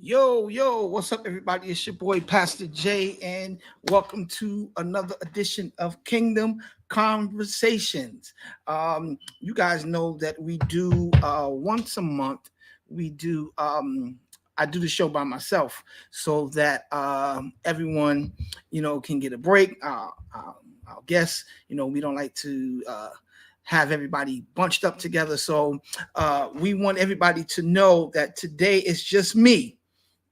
Yo, what's up, everybody? It's your boy, Pastor Jay, and welcome to another edition of Kingdom Conversations. You guys know that we do once a month, we do. I do the show by myself so that everyone, can get a break. I guess, we don't like to have everybody bunched up together. So we want everybody to know that today is just me.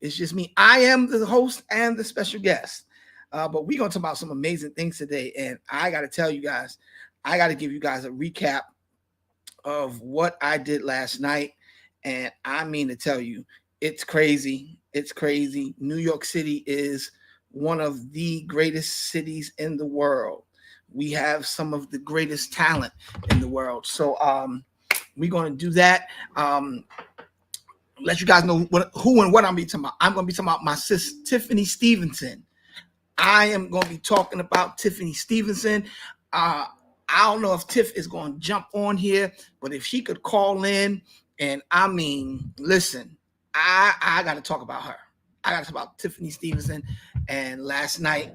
It's just me. I am the host and the special guest. But we're going to talk about some amazing things today. And I got to tell you guys, I got to give you guys a recap of what I did last night. And I mean to tell you, it's crazy. It's crazy. New York City is one of the greatest cities in the world. We have some of the greatest talent in the world. So we're going to do that. Let you guys know who and what I'm be talking about. I'm going to be talking about my sis, Tiffany Stevenson. I am going to be talking about Tiffany Stevenson. I don't know if Tiff is going to jump on here, but if she could call in, and I mean, listen, I got to talk about her. I got to talk about Tiffany Stevenson and last night.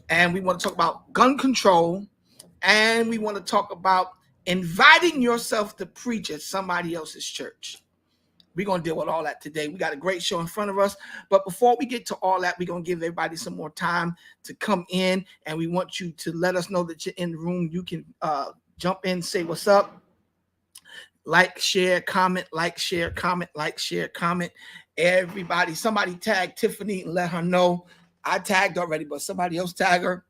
And we want to talk about gun control. And we want to talk about inviting yourself to preach at somebody else's church. We're going to deal with all that today. We got a great show in front of us. But before we get to all that, we're going to give everybody some more time to come in. And we want you to let us know that you're in the room. You can jump in, say what's up. Like, share, comment, like, share, comment, like, share, comment. Everybody, somebody tag Tiffany and let her know. I tagged already, but somebody else tag her.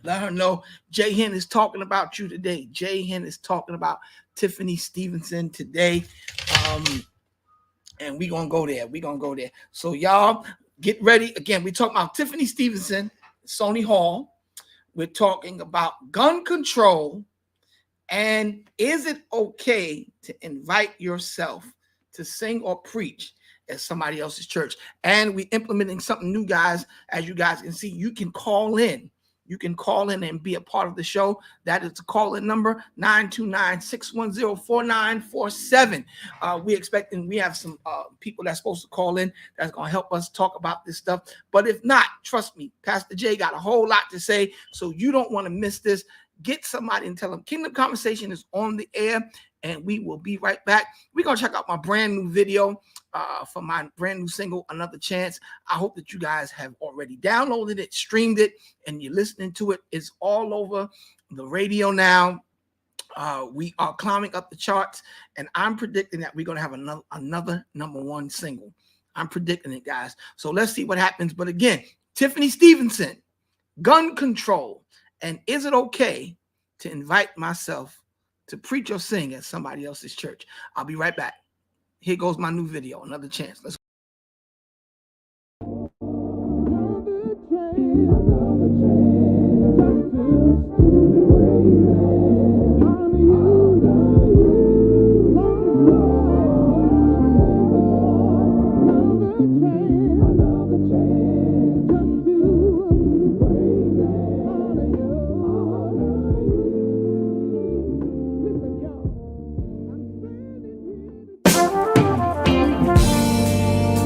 Let her know Jay Hen is talking about you today. Jay Hen is talking about Tiffany Stevenson today. And we're going to go there. We're going to go there. So y'all get ready. Again, we're talking about Tiffany Stevenson, Sony Hall. We're talking about gun control. And is it okay to invite yourself to sing or preach at somebody else's church? And we're implementing something new, guys. As you guys can see, you can call in. You can call in and be a part of the show. That is the call-in number, 929-610-4947. We have some people that's supposed to call in that's going to help us talk about this stuff. But if not, trust me, Pastor Jay got a whole lot to say, so you don't want to miss this. Get somebody and tell them Kingdom Conversation is on the air, and we will be right back. We're going to check out my brand new video for my brand new single, Another Chance. I hope that you guys have already downloaded it, streamed it, and you're listening to it. It's all over the radio now. We are climbing up the charts, and I'm predicting that we're going to have another number one single. I'm predicting it, guys. So let's see what happens. But again, Tiffany Stevenson, gun control. And is it okay to invite myself to preach or sing at somebody else's church? I'll be right back. Here goes my new video, Another Chance. Let's go.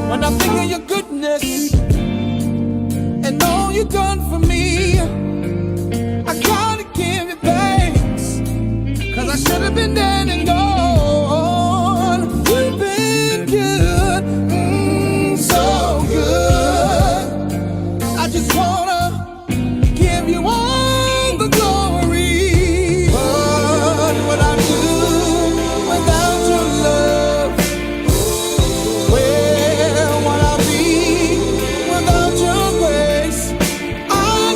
When I think of your goodness and all you've done for me, I gotta give you thanks, 'cause I should have been dead and gone. You've been good, so good. I just wanna give you all the glory. But what I do without your love, where would I be without your grace? I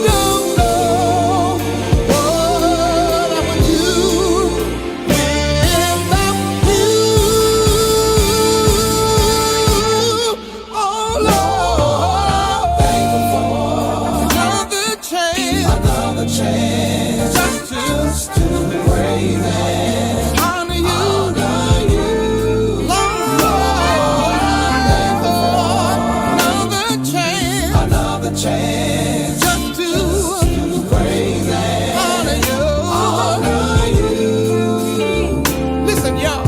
don't know what I would do without you. Oh Lord, thankful for another chance just to praise and honor you. Chance just to praise and honor you. Listen, y'all,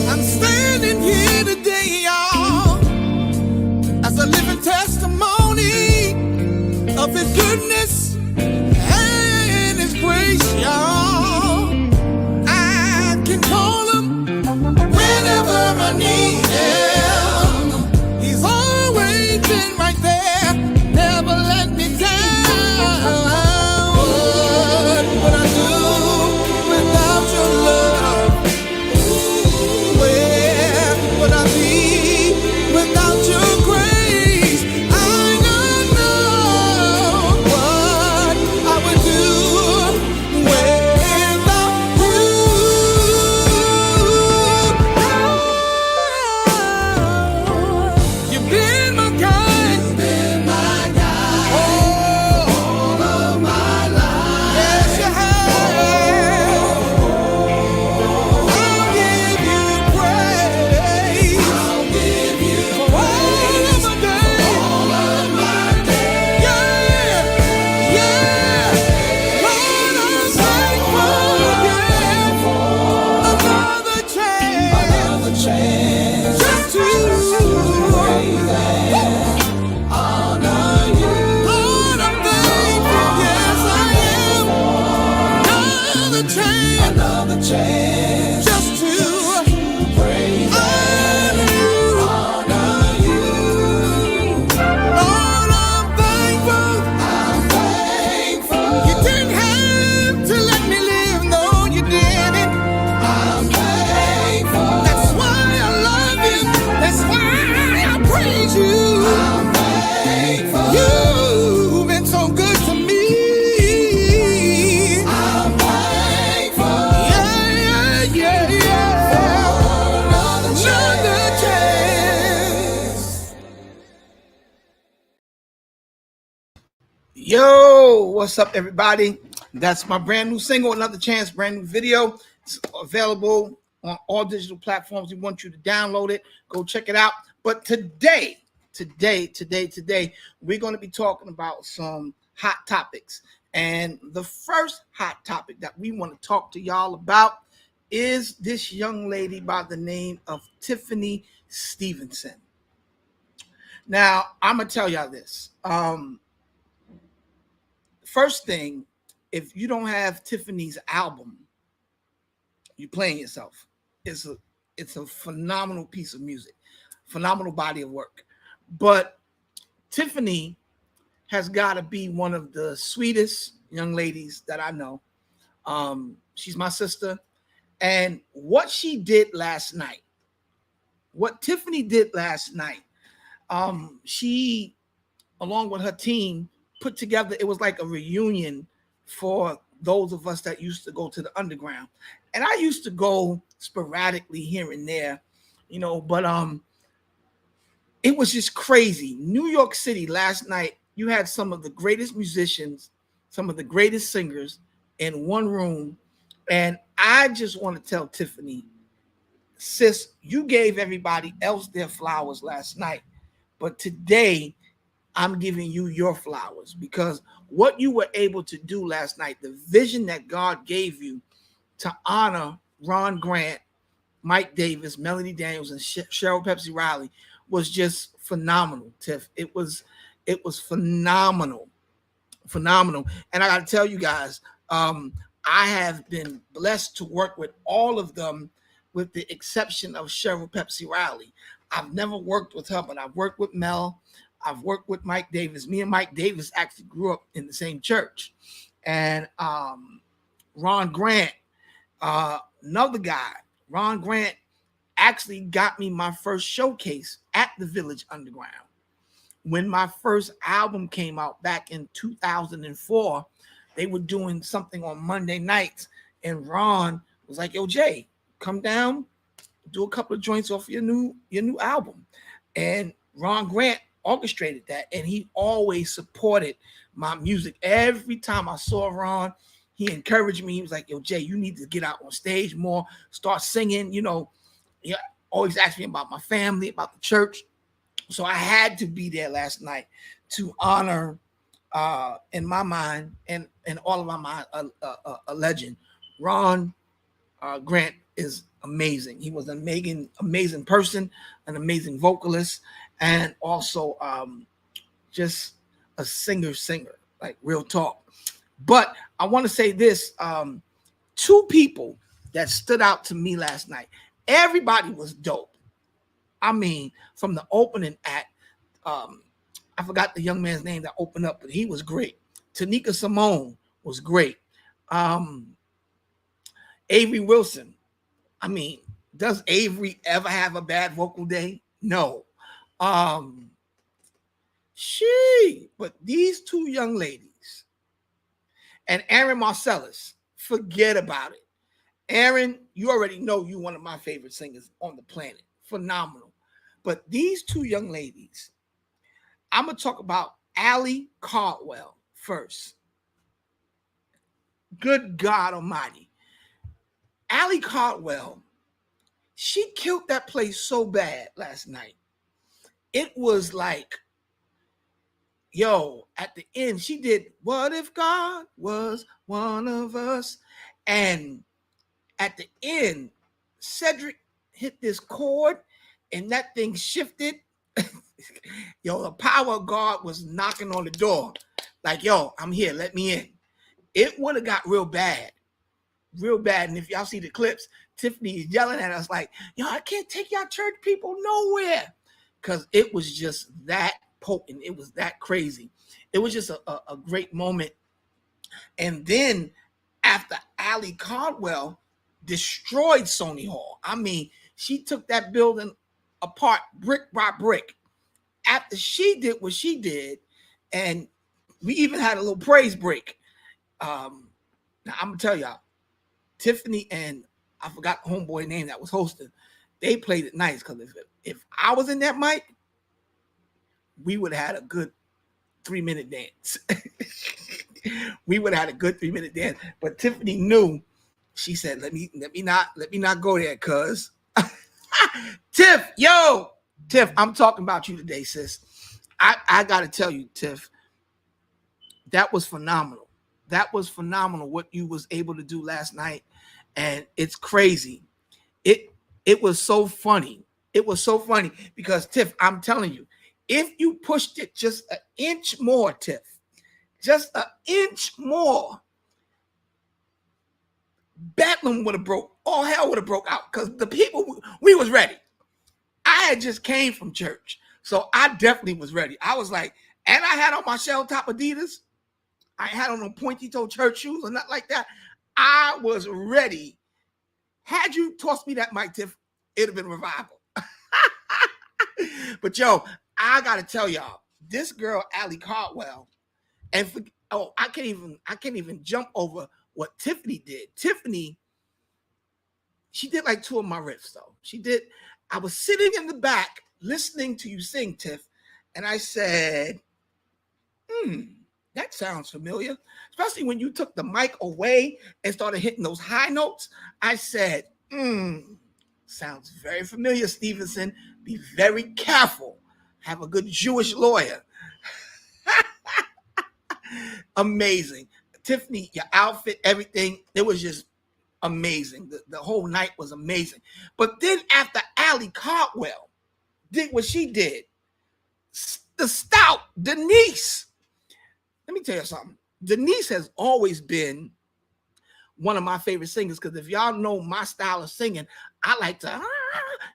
I'm standing here today, y'all, another chance just to praise honor you. Lord, I'm thankful. You didn't have to let me live, no, you didn't. I'm thankful. That's why I love you. That's why I praise you. I'm thankful. You've been so good to me. I'm thankful. Yeah. For another chance. Yo, what's up, everybody? That's my brand new single, Another Chance, brand new video. It's available on all digital platforms. We want you to download it. Go check it out. But today, we're going to be talking about some hot topics. And the first hot topic that we want to talk to y'all about is this young lady by the name of Tiffany Stevenson. Now, I'm going to tell y'all this. First thing, if you don't have Tiffany's album, you're playing yourself. It's a phenomenal piece of music, phenomenal body of work. But Tiffany has got to be one of the sweetest young ladies that I know. She's my sister. And what she did last night, what Tiffany did last night, she, along with her team, put together, it was like a reunion for those of us that used to go to the underground. And I used to go sporadically here and there, but it was just crazy. New York City last night, you had some of the greatest musicians, some of the greatest singers in one room. And I just want to tell Tiffany, sis, you gave everybody else their flowers last night, but today I'm giving you your flowers, because what you were able to do last night, the vision that God gave you to honor Ron Grant, Mike Davis, Melody Daniels, and Cheryl Pepsi Riley was just phenomenal, Tiff. It was phenomenal. And I got to tell you guys, I have been blessed to work with all of them, with the exception of Cheryl Pepsi Riley. I've never worked with her, but I've worked with Mel. I've worked with Mike Davis. Me and Mike Davis actually grew up in the same church. And Ron Grant, another guy, Ron Grant actually got me my first showcase at the Village Underground. When my first album came out back in 2004, they were doing something on Monday nights, and Ron was like, "Yo, Jay, come down, do a couple of joints off your new album." And Ron Grant orchestrated that, and he always supported my music. Every time I saw Ron, he encouraged me. He was like, "Yo, Jay, you need to get out on stage more, start singing." He always asked me about my family, about the church. So I had to be there last night to honor, in my mind and in all of my mind, a legend. Ron Grant is amazing. He was an amazing person, an amazing vocalist, and also just a singer, like real talk. But I want to say this, two people that stood out to me last night. Everybody was dope. I mean, from the opening act, I forgot the young man's name that opened up, but he was great. Tanika Simone was great. Avery Wilson. I mean, does Avery ever have a bad vocal day? No. But these two young ladies and Aaron Marcellus, forget about it. Aaron, you already know you're one of my favorite singers on the planet. Phenomenal. But these two young ladies, I'm going to talk about Allie Caldwell first. Good God Almighty. Allie Caldwell, she killed that place so bad last night. It was like, at the end, she did "What If God Was One of Us?" And at the end, Cedric hit this chord and that thing shifted. The power of God was knocking on the door. Like, I'm here, let me in. It would have got real bad real bad. And if y'all see the clips, Tiffany is yelling at us like, yo, I can't take y'all church people nowhere. Because it was just that potent. It was that crazy. It was just a great moment. And then after Allie Caldwell destroyed Sony Hall, I mean, she took that building apart brick by brick. After she did what she did, and we even had a little praise break. Now I'm gonna tell y'all, Tiffany and I forgot the homeboy name that was hosting. They played it nice because if I was in that mic, we would have had a good 3-minute dance. We would have had a good 3-minute dance. But Tiffany knew. She said, "Let me not go there, cuz." Tiff, I'm talking about you today, sis. I gotta tell you, Tiff, that was phenomenal. That was phenomenal what you was able to do last night, and it's crazy. It was so funny. It was so funny because Tiff, I'm telling you, if you pushed it just an inch more, Tiff, just an inch more, Bedlam would have broke. All hell would have broke out because the people, we was ready. I had just came from church, so I definitely was ready. I was like, and I had on my shell top Adidas. I had on no pointy toe church shoes or nothing like that. I was ready. Had you tossed me that mic, Tiff, it'd have been revival. But I gotta tell y'all, this girl, Allie Caldwell, and I can't even jump over what Tiffany did. Tiffany, she did like 2 of my riffs though. She did. I was sitting in the back listening to you sing, Tiff, and I said, that sounds familiar. Especially when you took the mic away and started hitting those high notes. I said, sounds very familiar, Stevenson. Be very careful. Have a good Jewish lawyer. Amazing. Tiffany, your outfit, everything, it was just amazing. The whole night was amazing. But then after Allie Caldwell did what she did, the stout Denise. Let me tell you something. Denise has always been one of my favorite singers because if y'all know my style of singing, I like to,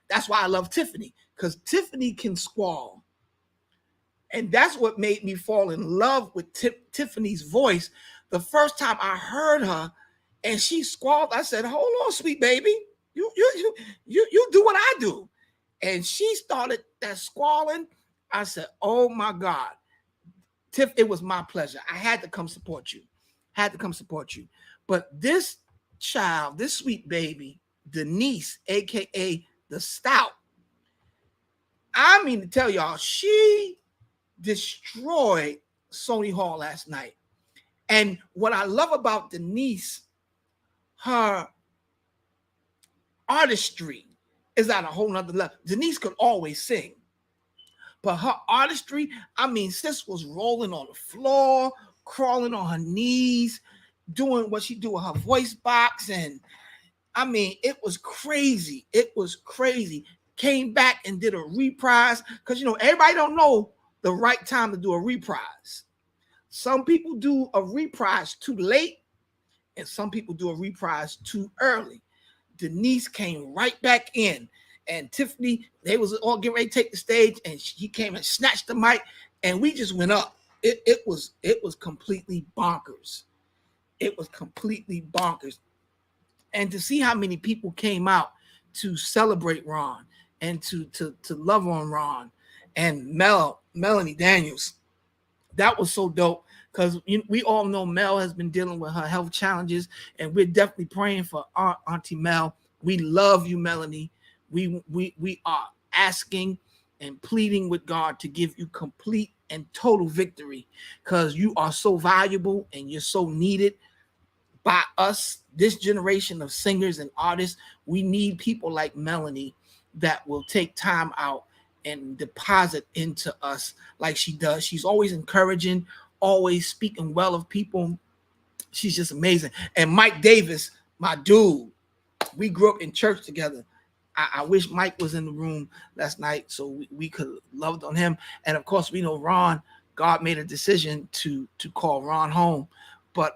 that's why I love Tiffany, because Tiffany can squall. And that's what made me fall in love with Tiffany's voice. The first time I heard her and she squalled, I said, hold on, sweet baby. You do what I do. And she started that squalling. I said, oh my God. Tiff, it was my pleasure. I had to come support you. But this child, this sweet baby, Denise, aka the Stout, I mean to tell y'all, she destroyed Sony Hall last night. And what I love about Denise, her artistry is at a whole nother level. Denise could always sing, but her artistry, I mean, sis was rolling on the floor, crawling on her knees, doing what she do with her voice box. And I mean, it was crazy. Came back and did a reprise because, everybody don't know the right time to do a reprise. Some people do a reprise too late and some people do a reprise too early. Denise came right back in, and Tiffany, they was all getting ready to take the stage, and she came and snatched the mic, and we just went up. It was completely bonkers. It was completely bonkers. And to see how many people came out to celebrate Ron and to love on Ron and Melanie Daniels, that was so dope. Because we all know Mel has been dealing with her health challenges, and we're definitely praying for Auntie Mel. We love you, Melanie. We are asking and pleading with God to give you complete and total victory, because you are so valuable and you're so needed by us, this generation of singers and artists. We need people like Melanie that will take time out and deposit into us like she does. She's always encouraging, always speaking well of people. She's just amazing. And Mike Davis, my dude, we grew up in church together. I wish Mike was in the room last night so we could have loved on him. And of course, we know Ron, God made a decision to call Ron home. But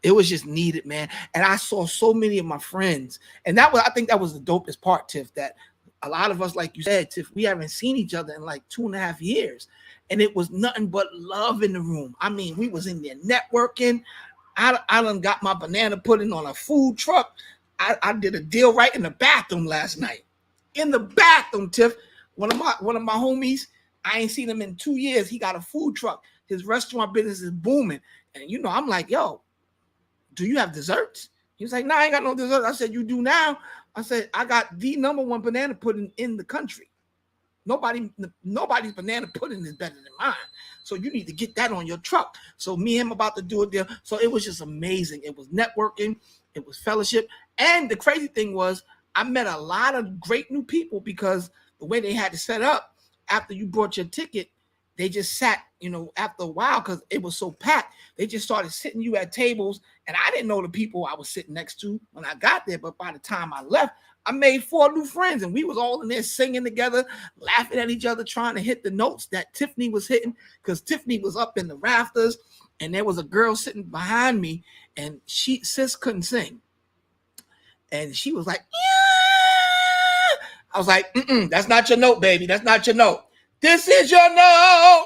It was just needed, man. And I saw so many of my friends, and I think that was the dopest part, Tiff. That a lot of us, like you said, Tiff, we haven't seen each other in like 2.5 years, and it was nothing but love in the room. I mean, we was in there networking. I done got my banana pudding on a food truck. I did a deal right in the bathroom last night. In the bathroom, Tiff. One of my homies, I ain't seen him in 2 years. He got a food truck. His restaurant business is booming. And I'm like, yo, do you have desserts? He was like, no, I ain't got no dessert. I said, you do now? I said, I got the number one banana pudding in the country. Nobody's banana pudding is better than mine. So you need to get that on your truck. So me and him about to do a deal. So it was just amazing. It was networking. It was fellowship. And the crazy thing was I met a lot of great new people because the way they had to set up after you brought your ticket, they just sat, after a while, because it was so packed, they just started sitting you at tables. And I didn't know the people I was sitting next to when I got there. But by the time I left, I made 4 new friends, and we was all in there singing together, laughing at each other, trying to hit the notes that Tiffany was hitting, because Tiffany was up in the rafters, and there was a girl sitting behind me, and sis couldn't sing. And she was like, yeah. I was like, that's not your note, baby. That's not your note. This is your note.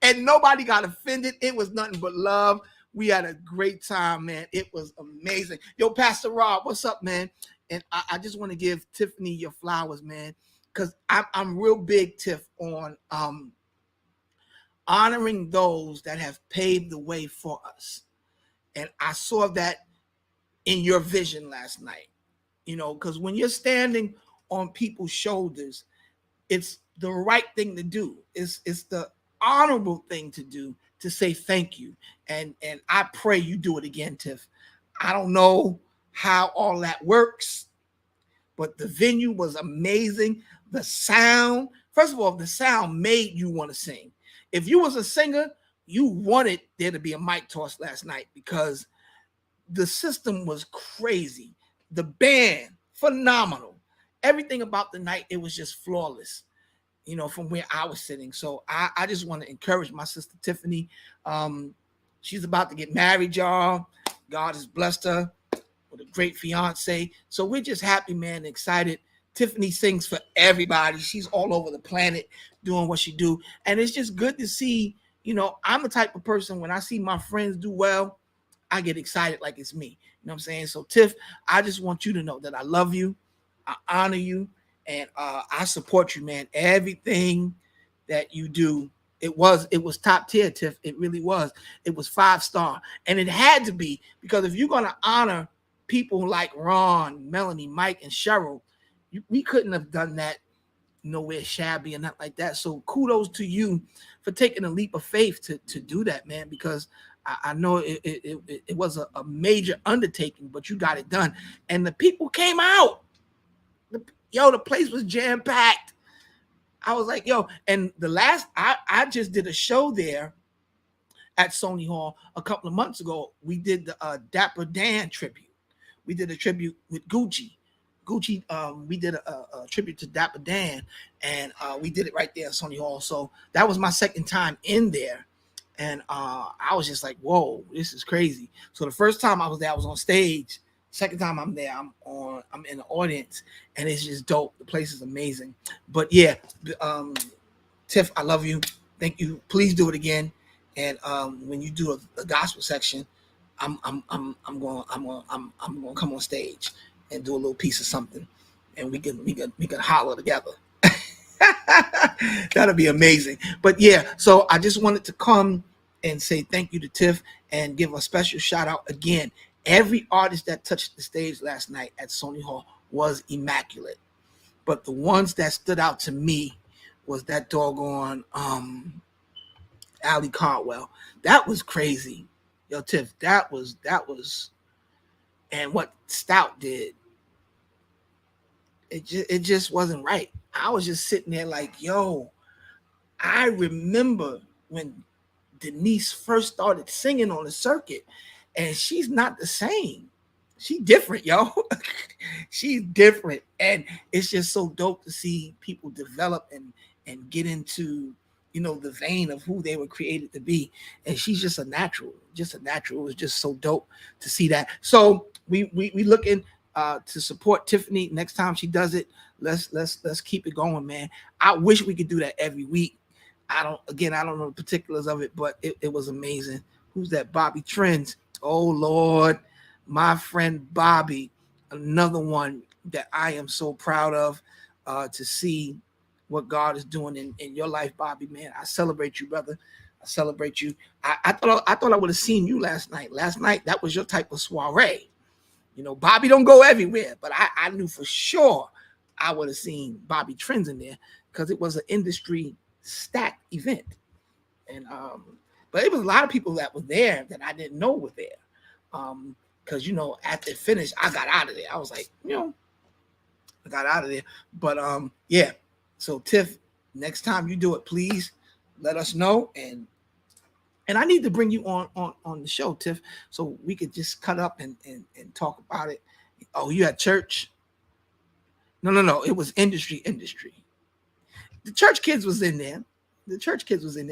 And nobody got offended. It was nothing but love. We had a great time, man. It was amazing. Yo, Pastor Rob, what's up, man? And I just want to give Tiffany your flowers, man, because I'm real big, Tiff, on honoring those that have paved the way for us. And I saw that in your vision last night, because when you're standing on people's shoulders, it's the right thing to do. It's the honorable thing to do, to say thank you. And I pray you do it again, Tiff. I don't know how all that works, but the venue was amazing. The sound, first of all, the sound made you want to sing. If you was a singer, you wanted there to be a mic toss last night, because the system was crazy. The band, phenomenal. Everything about the night, it was just flawless, from where I was sitting. So I just want to encourage my sister Tiffany. She's about to get married, y'all. God has blessed her with a great fiance. So we're just happy, man, excited. Tiffany sings for everybody. She's all over the planet doing what she do. And it's just good to see, I'm the type of person, when I see my friends do well, I get excited like it's me. You know what I'm saying? So Tiff, I just want you to know that I love you. I honor you. And I support you, man. Everything that you do, it was top tier, Tiff. It really was. It was 5-star. And it had to be, because if you're going to honor people like Ron, Melanie, Mike, and Cheryl, we couldn't have done that nowhere shabby and not like that. So kudos to you for taking a leap of faith to do that, man, because I know it was a major undertaking, but you got it done. And the people came out. The place was jam-packed. I was like, yo, and I just did a show there at Sony Hall a couple of months ago. We did the Dapper Dan tribute. We did a tribute with Gucci. We did a tribute to Dapper Dan, and we did it right there at Sony Hall. So that was my second time in there. And I was just like, whoa, this is crazy. So the first time I was there, I was on stage. Second time I'm there, I'm in the audience, and it's just dope. The place is amazing. But yeah, Tiff, I love you. Thank you. Please do it again. And when you do a gospel section, I'm going to come on stage and do a little piece of something, and we can holler together. That'll be amazing. But yeah, so I just wanted to come and say thank you to Tiff and give a special shout out again. Every artist that touched the stage last night at Sony Hall was immaculate. But the ones that stood out to me was that doggone Ali Caldwell. That was crazy. Yo, Tiff, that was, and what Stout did, it just wasn't right. I was just sitting there like, yo, I remember when Denise first started singing on the circuit, and she's not the same. She's different, yo. She's different. And it's just so dope to see people develop and get into the vein of who they were created to be. And she's just a natural. It was just so dope to see that. So we looking to support Tiffany next time she does it. Let's keep it going, man. I wish we could do that every week. I don't know the particulars of it, but it was amazing. Who's that? Bobby Trends. Oh Lord, my friend Bobby, another one that I am so proud of to see what God is doing in your life, Bobby, man. I celebrate you, brother. I celebrate you. I thought I would have seen you last night. Last night, that was your type of soiree. Bobby don't go everywhere, but I knew for sure I would have seen Bobby Trends in there because it was an industry stacked event. And but it was a lot of people that were there that I didn't know were there. Because after it finished, I got out of there. I was like, I got out of there. But yeah. So Tiff, next time you do it, please let us know. And I need to bring you on the show, Tiff, so we could just cut up and talk about it. Oh, you at church? No. It was industry. The church kids was in there.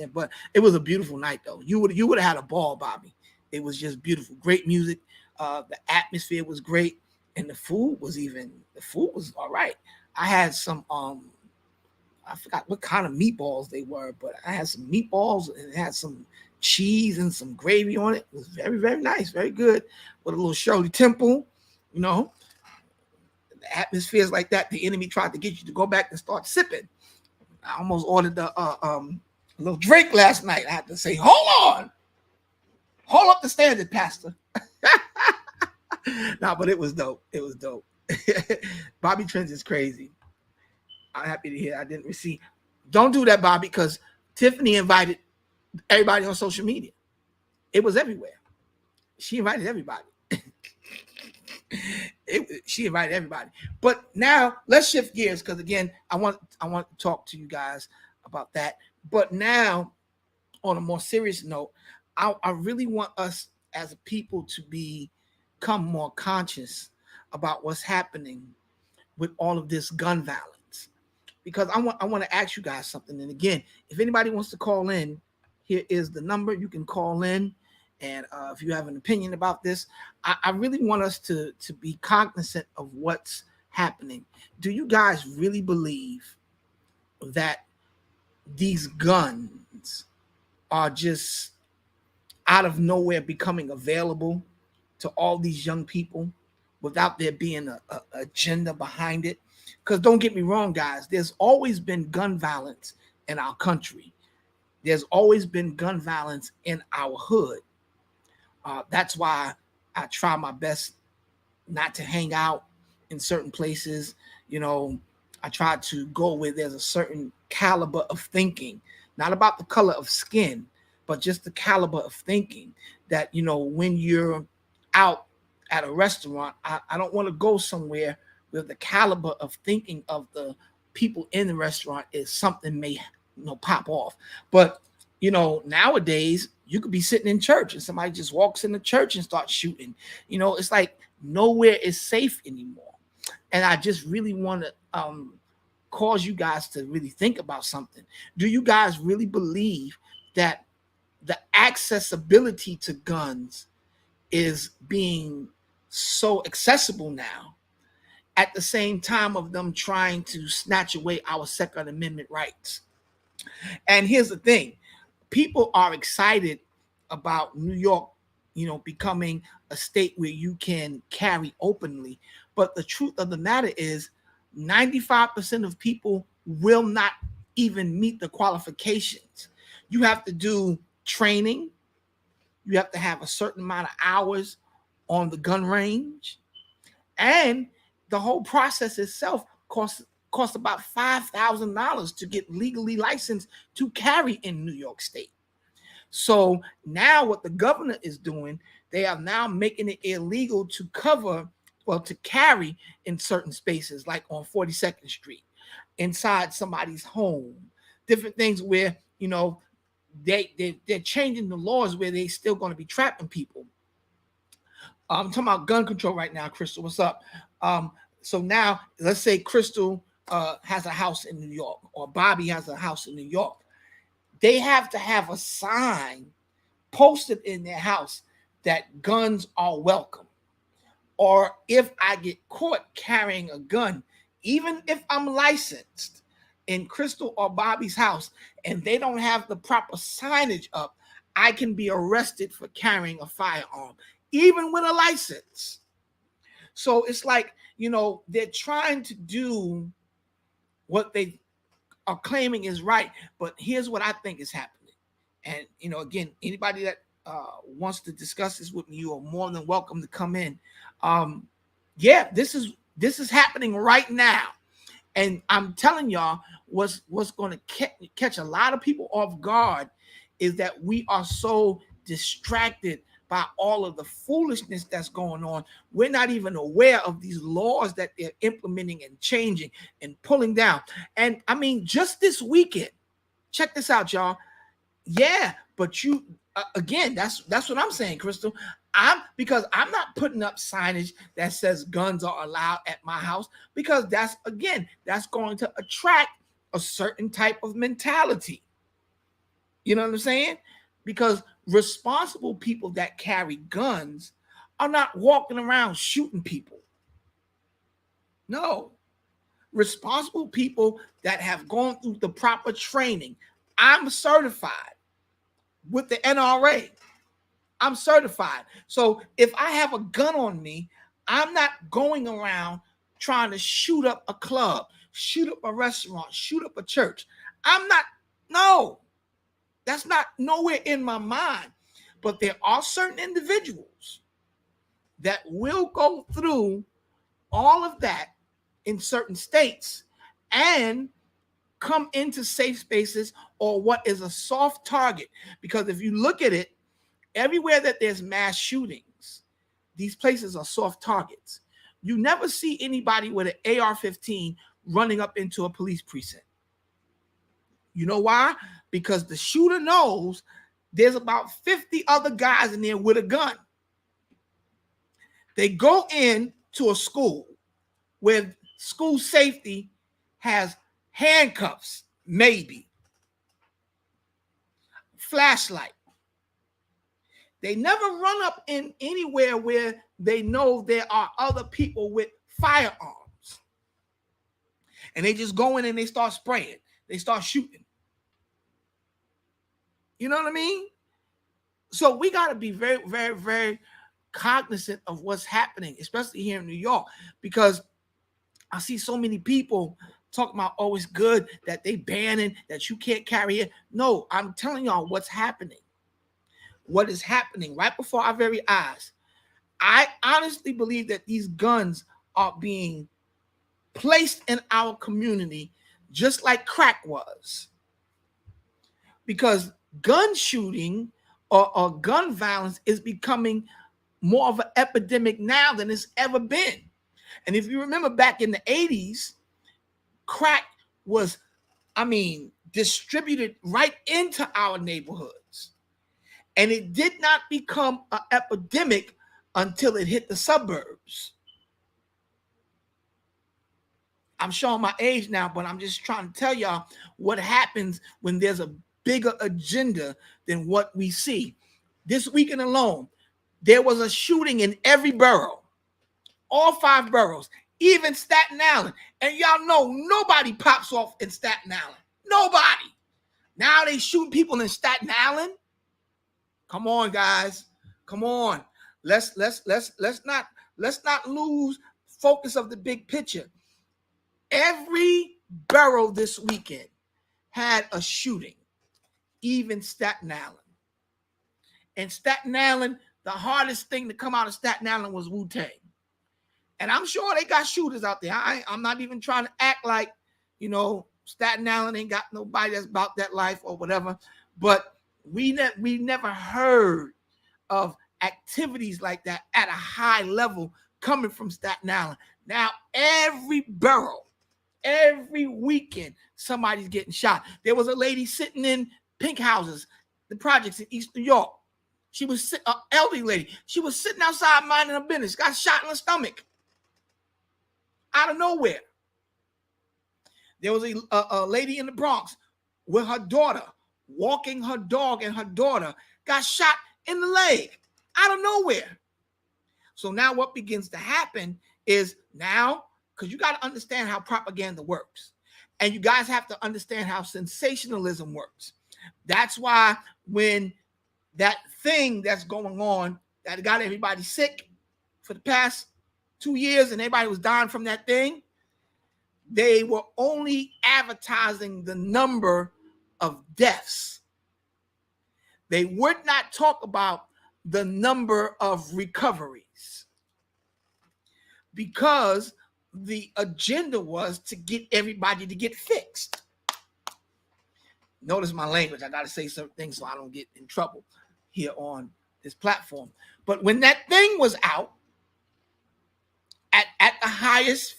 But it was a beautiful night though. You would have had a ball, Bobby. It was just beautiful. Great music. The atmosphere was great. And the food was all right. I had some I forgot what kind of meatballs they were, but I had some meatballs and it had some cheese and some gravy on it. It was very, very nice, very good. With a little Shirley Temple, the atmosphere is like that. The enemy tried to get you to go back and start sipping. I almost ordered a little drink last night. I had to say, hold up the standard, Pastor. No, but it was dope. Bobby Trends is crazy. I'm happy to hear I didn't receive. Don't do that, Bobby, because Tiffany invited everybody on social media. It was everywhere. She invited everybody. She invited everybody. But now let's shift gears because again, I want to talk to you guys about that. But now, on a more serious note, I really want us as a people to become more conscious about what's happening with all of this gun violence. Because I want to ask you guys something. And again, if anybody wants to call in, here is the number. You can call in. And if you have an opinion about this, I really want us to be cognizant of what's happening. Do you guys really believe that these guns are just out of nowhere becoming available to all these young people without there being a agenda behind it? Because don't get me wrong, guys, there's always been gun violence in our country. There's always been gun violence in our hood. That's why I try my best not to hang out in certain places. I try to go where there's a certain caliber of thinking, not about the color of skin, but just the caliber of thinking that, when you're out at a restaurant, I don't want to go somewhere where the caliber of thinking of the people in the restaurant is something may pop off. But nowadays you could be sitting in church and somebody just walks in the church and starts shooting. It's like nowhere is safe anymore. And I just really want to cause you guys to really think about something. Do you guys really believe that the accessibility to guns is being so accessible now, at the same time of them trying to snatch away our Second Amendment rights? And here's the thing. People are excited about New York, becoming a state where you can carry openly. But the truth of the matter is 95% of people will not even meet the qualifications. You have to do training. You have to have a certain amount of hours on the gun range. And the whole process itself costs about $5,000 to get legally licensed to carry in New York State. So now what the governor is doing, they are now making it illegal to carry in certain spaces, like on 42nd Street, inside somebody's home, different things where, they're changing the laws where they still going to be trapping people. I'm talking about gun control right now, Crystal. What's up? So now let's say Crystal has a house in New York, or Bobby has a house in New York. they have to have a sign posted in their house that guns are welcome. Or if I get caught carrying a gun, even if I'm licensed in Crystal or Bobby's house and they don't have the proper signage up, I can be arrested for carrying a firearm, even with a license. So it's like, they're trying to do what they are claiming is right. But here's what I think is happening. And, again, anybody that wants to discuss this with me, you are more than welcome to come in. This is happening right now. And I'm telling y'all, what's going to catch a lot of people off guard is that we are so distracted by all of the foolishness that's going on. We're not even aware of these laws that they're implementing and changing and pulling down. And I mean, just this weekend, check this out, y'all. Yeah, but you again, that's what I'm saying, Crystal. Because I'm not putting up signage that says guns are allowed at my house, because that's going to attract a certain type of mentality. You know what I'm saying? Because responsible people that carry guns are not walking around shooting people. No. Responsible people that have gone through the proper training. I'm certified with the NRA. I'm certified. So if I have a gun on me, I'm not going around trying to shoot up a club, shoot up a restaurant, shoot up a church. That's not nowhere in my mind. But there are certain individuals that will go through all of that in certain states and come into safe spaces or what is a soft target. Because if you look at it, everywhere that there's mass shootings, these places are soft targets. You never see anybody with an AR-15 running up into a police precinct. You know why? Because the shooter knows there's about 50 other guys in there with a gun. They go in to a school where school safety has handcuffs, maybe, flashlight. They never run up in anywhere where they know there are other people with firearms. And they just go in and they start spraying. They start shooting. You know what I mean? So we got to be very, very, very cognizant of what's happening, especially here in New York, because I see so many people talking about, oh, it's good that they banning, that you can't carry it. No, I'm telling y'all what's happening. What is happening right before our very eyes. I honestly believe that these guns are being placed in our community just like crack was. Because gun shooting or gun violence is becoming more of an epidemic now than it's ever been. And if you remember back in the 80s, crack was, distributed right into our neighborhoods. And it did not become an epidemic until it hit the suburbs. I'm showing my age now, but I'm just trying to tell y'all what happens when there's a bigger agenda than what we see. This weekend alone, there was a shooting in every borough, all 5 boroughs, even Staten Island. And y'all know nobody pops off in Staten Island. Nobody. Now they shooting people in Staten Island. Come on, guys. Come on. Let's not lose focus of the big picture. Every borough this weekend had a shooting, even Staten Island. And Staten Island, the hardest thing to come out of Staten Island was Wu-Tang. And I'm sure they got shooters out there. I'm not even trying to act like, Staten Island ain't got nobody that's about that life or whatever. But we never heard of activities like that at a high level coming from Staten Island. Now, every borough, every weekend, somebody's getting shot. There was a lady sitting in pink houses, the projects in East New York. She was an elderly lady. She was sitting outside minding her business, got shot in the stomach out of nowhere. There was a lady in the Bronx with her daughter walking her dog, and her daughter got shot in the leg out of nowhere. So now what begins to happen is now, because you got to understand how propaganda works. And you guys have to understand how sensationalism works. That's why when that thing that's going on that got everybody sick for the past 2 years and everybody was dying from that thing, they were only advertising the number of deaths. They would not talk about the number of recoveries because the agenda was to get everybody to get fixed. Notice my language. I got to say certain things so I don't get in trouble here on this platform. But when that thing was out at the highest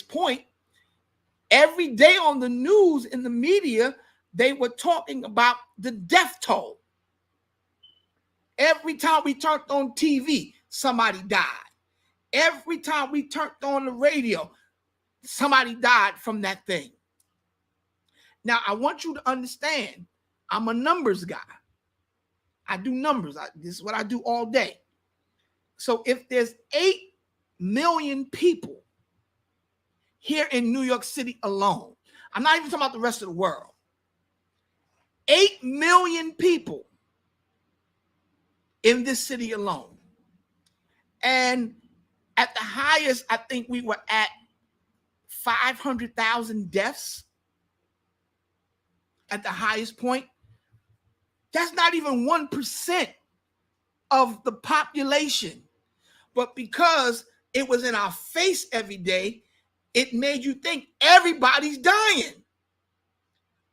point, every day on the news, in the media, they were talking about the death toll. Every time we turned on TV, somebody died. Every time we turned on the radio, somebody died from that thing. Now, I want you to understand, I'm a numbers guy. I do numbers. This is what I do all day. So if there's 8 million people here in New York City alone, I'm not even talking about the rest of the world, 8 million people in this city alone. And at the highest, I think we were at 500,000 deaths. At the highest point, that's not even 1% of the population. But because it was in our face every day, it made you think everybody's dying.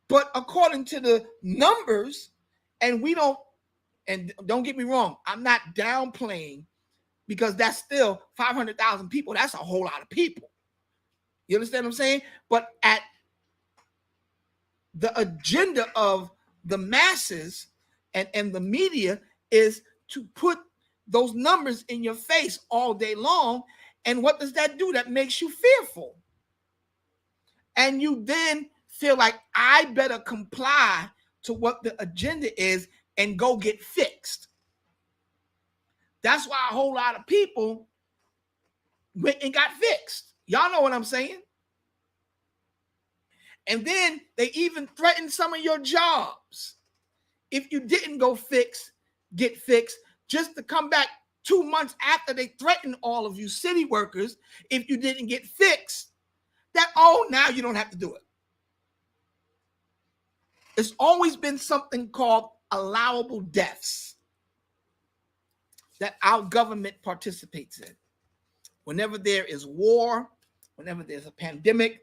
But according to the numbers, and don't get me wrong, I'm not downplaying, because that's still 500,000 people. That's a whole lot of people. You understand what I'm saying? But at the agenda of the masses and the media is to put those numbers in your face all day long. And what does that do? That makes you fearful. And you then feel like I better comply to what the agenda is and go get fixed. That's why a whole lot of people went and got fixed. Y'all know what I'm saying? And then they even threatened some of your jobs. If you didn't go get fixed, just to come back 2 months after they threatened all of you city workers, if you didn't get fixed, now you don't have to do it. It's always been something called allowable deaths that our government participates in. Whenever there is war, whenever there's a pandemic,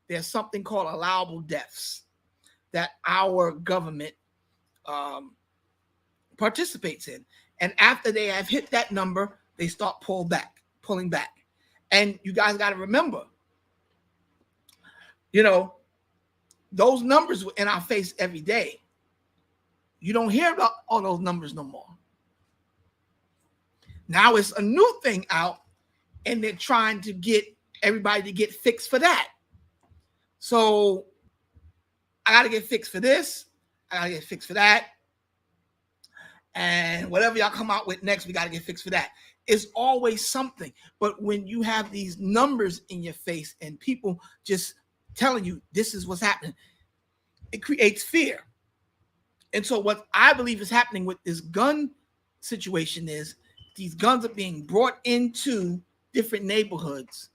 there's something called allowable deaths that our government participates in. And after they have hit that number, they start pulling back. And you guys got to remember, those numbers were in our face every day. You don't hear about all those numbers no more. Now it's a new thing out, and they're trying to get everybody to get fixed for that. So I got to get fixed for this. I got to get fixed for that. And whatever y'all come out with next, we got to get fixed for that. It's always something. But when you have these numbers in your face and people just telling you this is what's happening, it creates fear. And so what I believe is happening with this gun situation is these guns are being brought into different neighborhoods,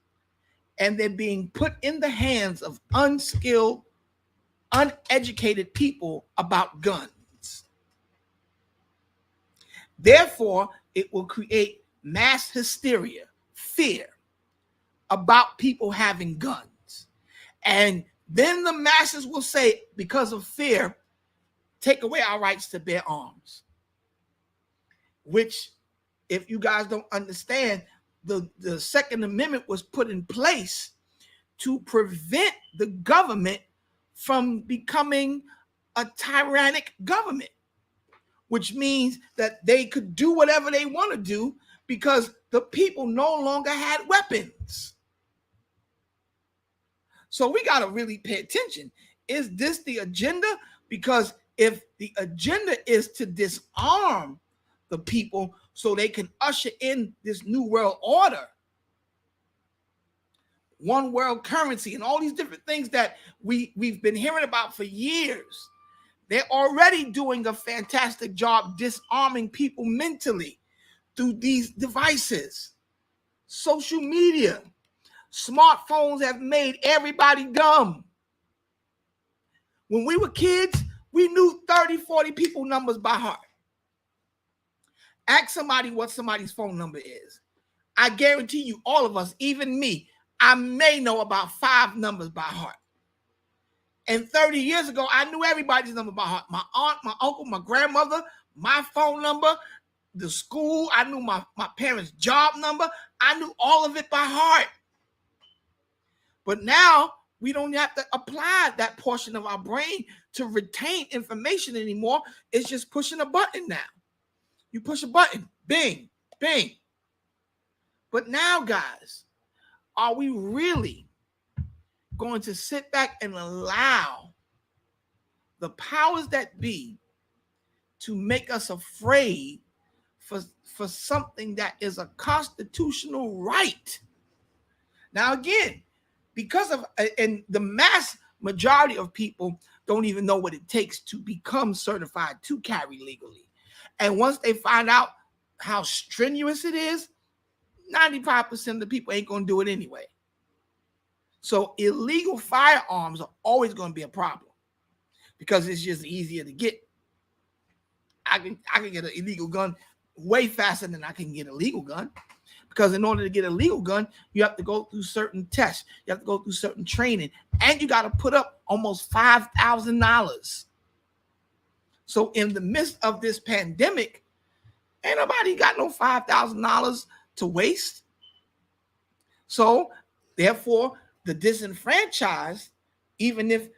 and they're being put in the hands of unskilled, uneducated people about guns. Therefore, it will create mass hysteria, fear about people having guns. And then the masses will say, because of fear, take away our rights to bear arms. Which, if you guys don't understand, the Second Amendment was put in place to prevent the government from becoming a tyrannic government, which means that they could do whatever they want to do because the people no longer had weapons. So we got to really pay attention. Is this the agenda? Because if the agenda is to disarm the people so they can usher in this new world order, one world currency, and all these different things that we've been hearing about for years, they're already doing a fantastic job disarming people mentally through these devices. Social media, smartphones have made everybody dumb. When we were kids, we knew 30, 40 people numbers by heart. Ask somebody what somebody's phone number is. I guarantee you, all of us, even me, I may know about 5 numbers by heart. And 30 years ago, I knew everybody's number by heart. My aunt, my uncle, my grandmother, my phone number, the school. I knew my parents' job number. I knew all of it by heart. But now we don't have to apply that portion of our brain to retain information anymore. It's just pushing a button now. You push a button, bing, bing. But now, guys, are we really going to sit back and allow the powers that be to make us afraid for something that is a constitutional right? Now, again, because of, and the mass majority of people don't even know what it takes to become certified to carry legally. And once they find out how strenuous it is, 95% of the people ain't going to do it anyway. So illegal firearms are always going to be a problem because it's just easier to get. I can get an illegal gun way faster than I can get a legal gun, because in order to get a legal gun, you have to go through certain tests, you have to go through certain training, and you got to put up almost $5,000. So in the midst of this pandemic, ain't nobody got no $5,000 to waste. So therefore, the disenfranchised, even if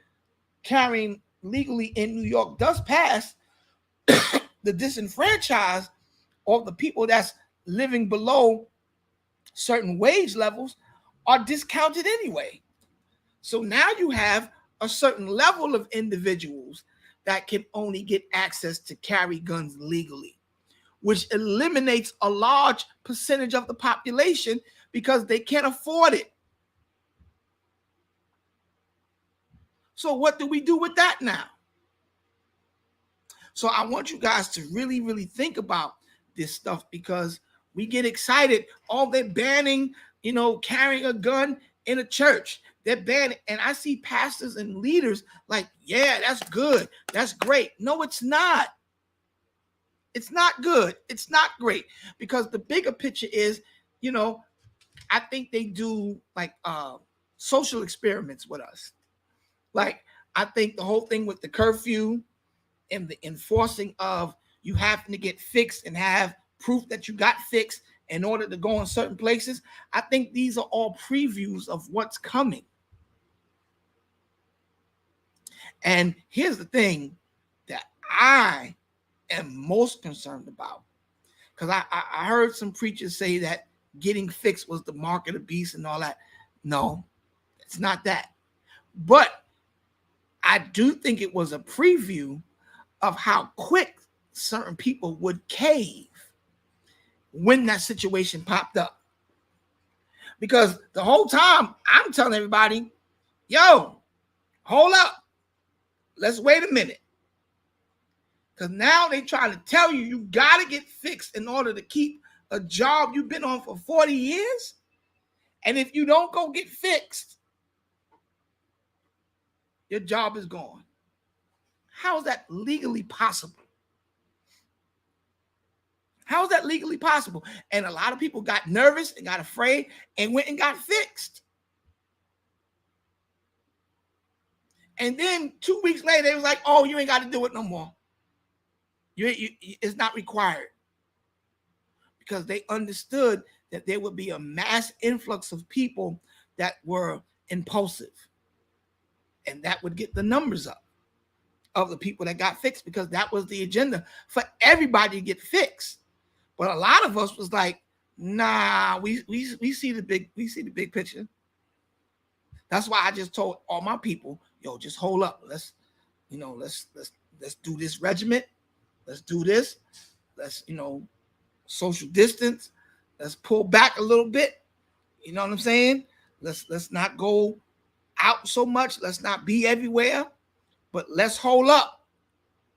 carrying legally in New York does pass, the disenfranchised, or the people that's living below certain wage levels, are discounted anyway. So now you have a certain level of individuals that can only get access to carry guns legally, which eliminates a large percentage of the population because they can't afford it. So what do we do with that now? So I want you guys to really, really think about this stuff, because we get excited. Oh, they're banning, carrying a gun in a church. They're banning. And I see pastors and leaders like, yeah, that's good. That's great. No, it's not. It's not good. It's not great, because the bigger picture is, I think they do like social experiments with us. Like, I think the whole thing with the curfew and the enforcing of you having to get fixed and have proof that you got fixed in order to go in certain places, I think these are all previews of what's coming. And here's the thing that I am most concerned about, because I heard some preachers say that getting fixed was the mark of the beast and all that. No, it's not that. But I do think it was a preview of how quick certain people would cave when that situation popped up. Because the whole time I'm telling everybody, yo, hold up. Let's wait a minute. Because now they trying to tell you got to get fixed in order to keep a job you've been on for 40 years. And if you don't go get fixed, your job is gone. How is that legally possible? How is that legally possible? And a lot of people got nervous and got afraid and went and got fixed. And then 2 weeks later, they was like, oh, you ain't got to do it no more. It's not required. Because they understood that there would be a mass influx of people that were impulsive. And that would get the numbers up of the people that got fixed, because that was the agenda for everybody to get fixed. But a lot of us was like, nah, we see the big picture. That's why I just told all my people, yo, just hold up. let's do this regiment. Let's do this. Let's, social distance. Let's pull back a little bit. You know what I'm saying? Let's not go out so much. Let's not be everywhere, but let's hold up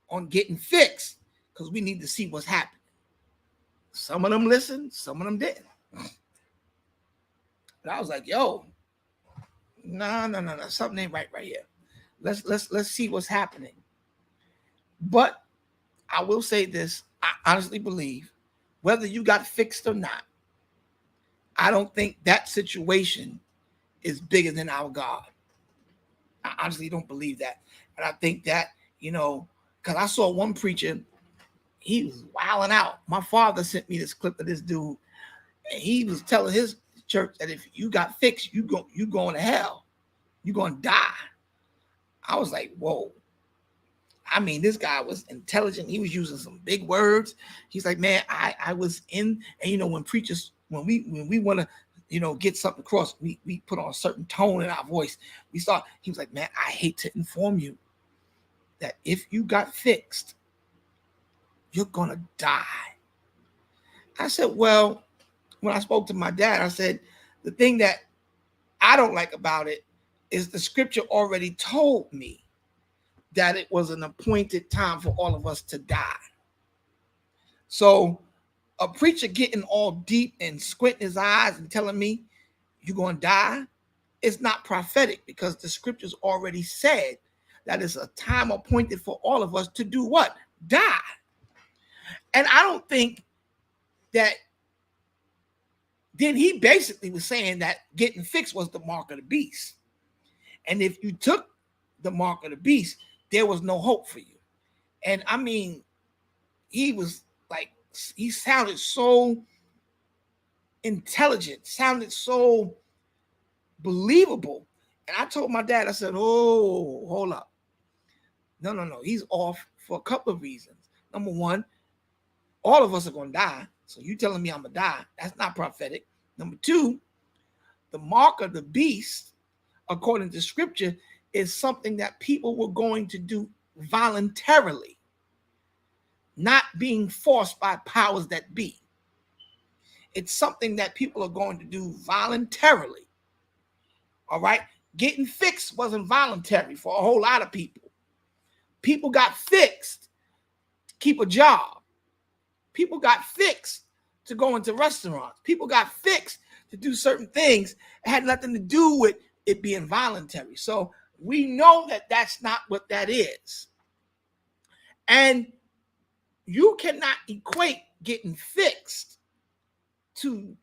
on getting fixed because we need to see what's happening. Some of them listened, some of them didn't. And I was like, yo, no, something ain't right here. Let's see what's happening. But I will say this, I honestly believe, whether you got fixed or not, I don't think that situation is bigger than our God. I honestly don't believe that. And I think that, because I saw one preacher, he was wilding out. My father sent me this clip of this dude, and he was telling his church that if you got fixed, you going to hell. You're going to die. I was like, whoa. I mean, this guy was intelligent. He was using some big words. He's like, man, I was in, and when preachers, when we want to, get something across, we put on a certain tone in our voice. He was like, man, I hate to inform you that if you got fixed, you're going to die. I said, well, when I spoke to my dad, I said, the thing that I don't like about it is the scripture already told me that it was an appointed time for all of us to die. So a preacher getting all deep and squinting his eyes and telling me you're going to die is not prophetic, because the scriptures already said that it's a time appointed for all of us to do what? Die. And I don't think that, then he basically was saying that getting fixed was the mark of the beast. And if you took the mark of the beast, there was no hope for you. And I mean, he sounded so intelligent, sounded so believable. And I told my dad, I said, oh, hold up. No. He's off for a couple of reasons. Number one, all of us are going to die. So you telling me I'm going to die, that's not prophetic. Number two, the mark of the beast, according to scripture, is something that people were going to do voluntarily, not being forced by powers that be. It's something that people are going to do voluntarily. All right? Getting fixed wasn't voluntary for a whole lot of people. People got fixed to keep a job. People got fixed to go into restaurants. People got fixed to do certain things. It had nothing to do with it being voluntary. So we know that that's not what that is. And you cannot equate getting fixed to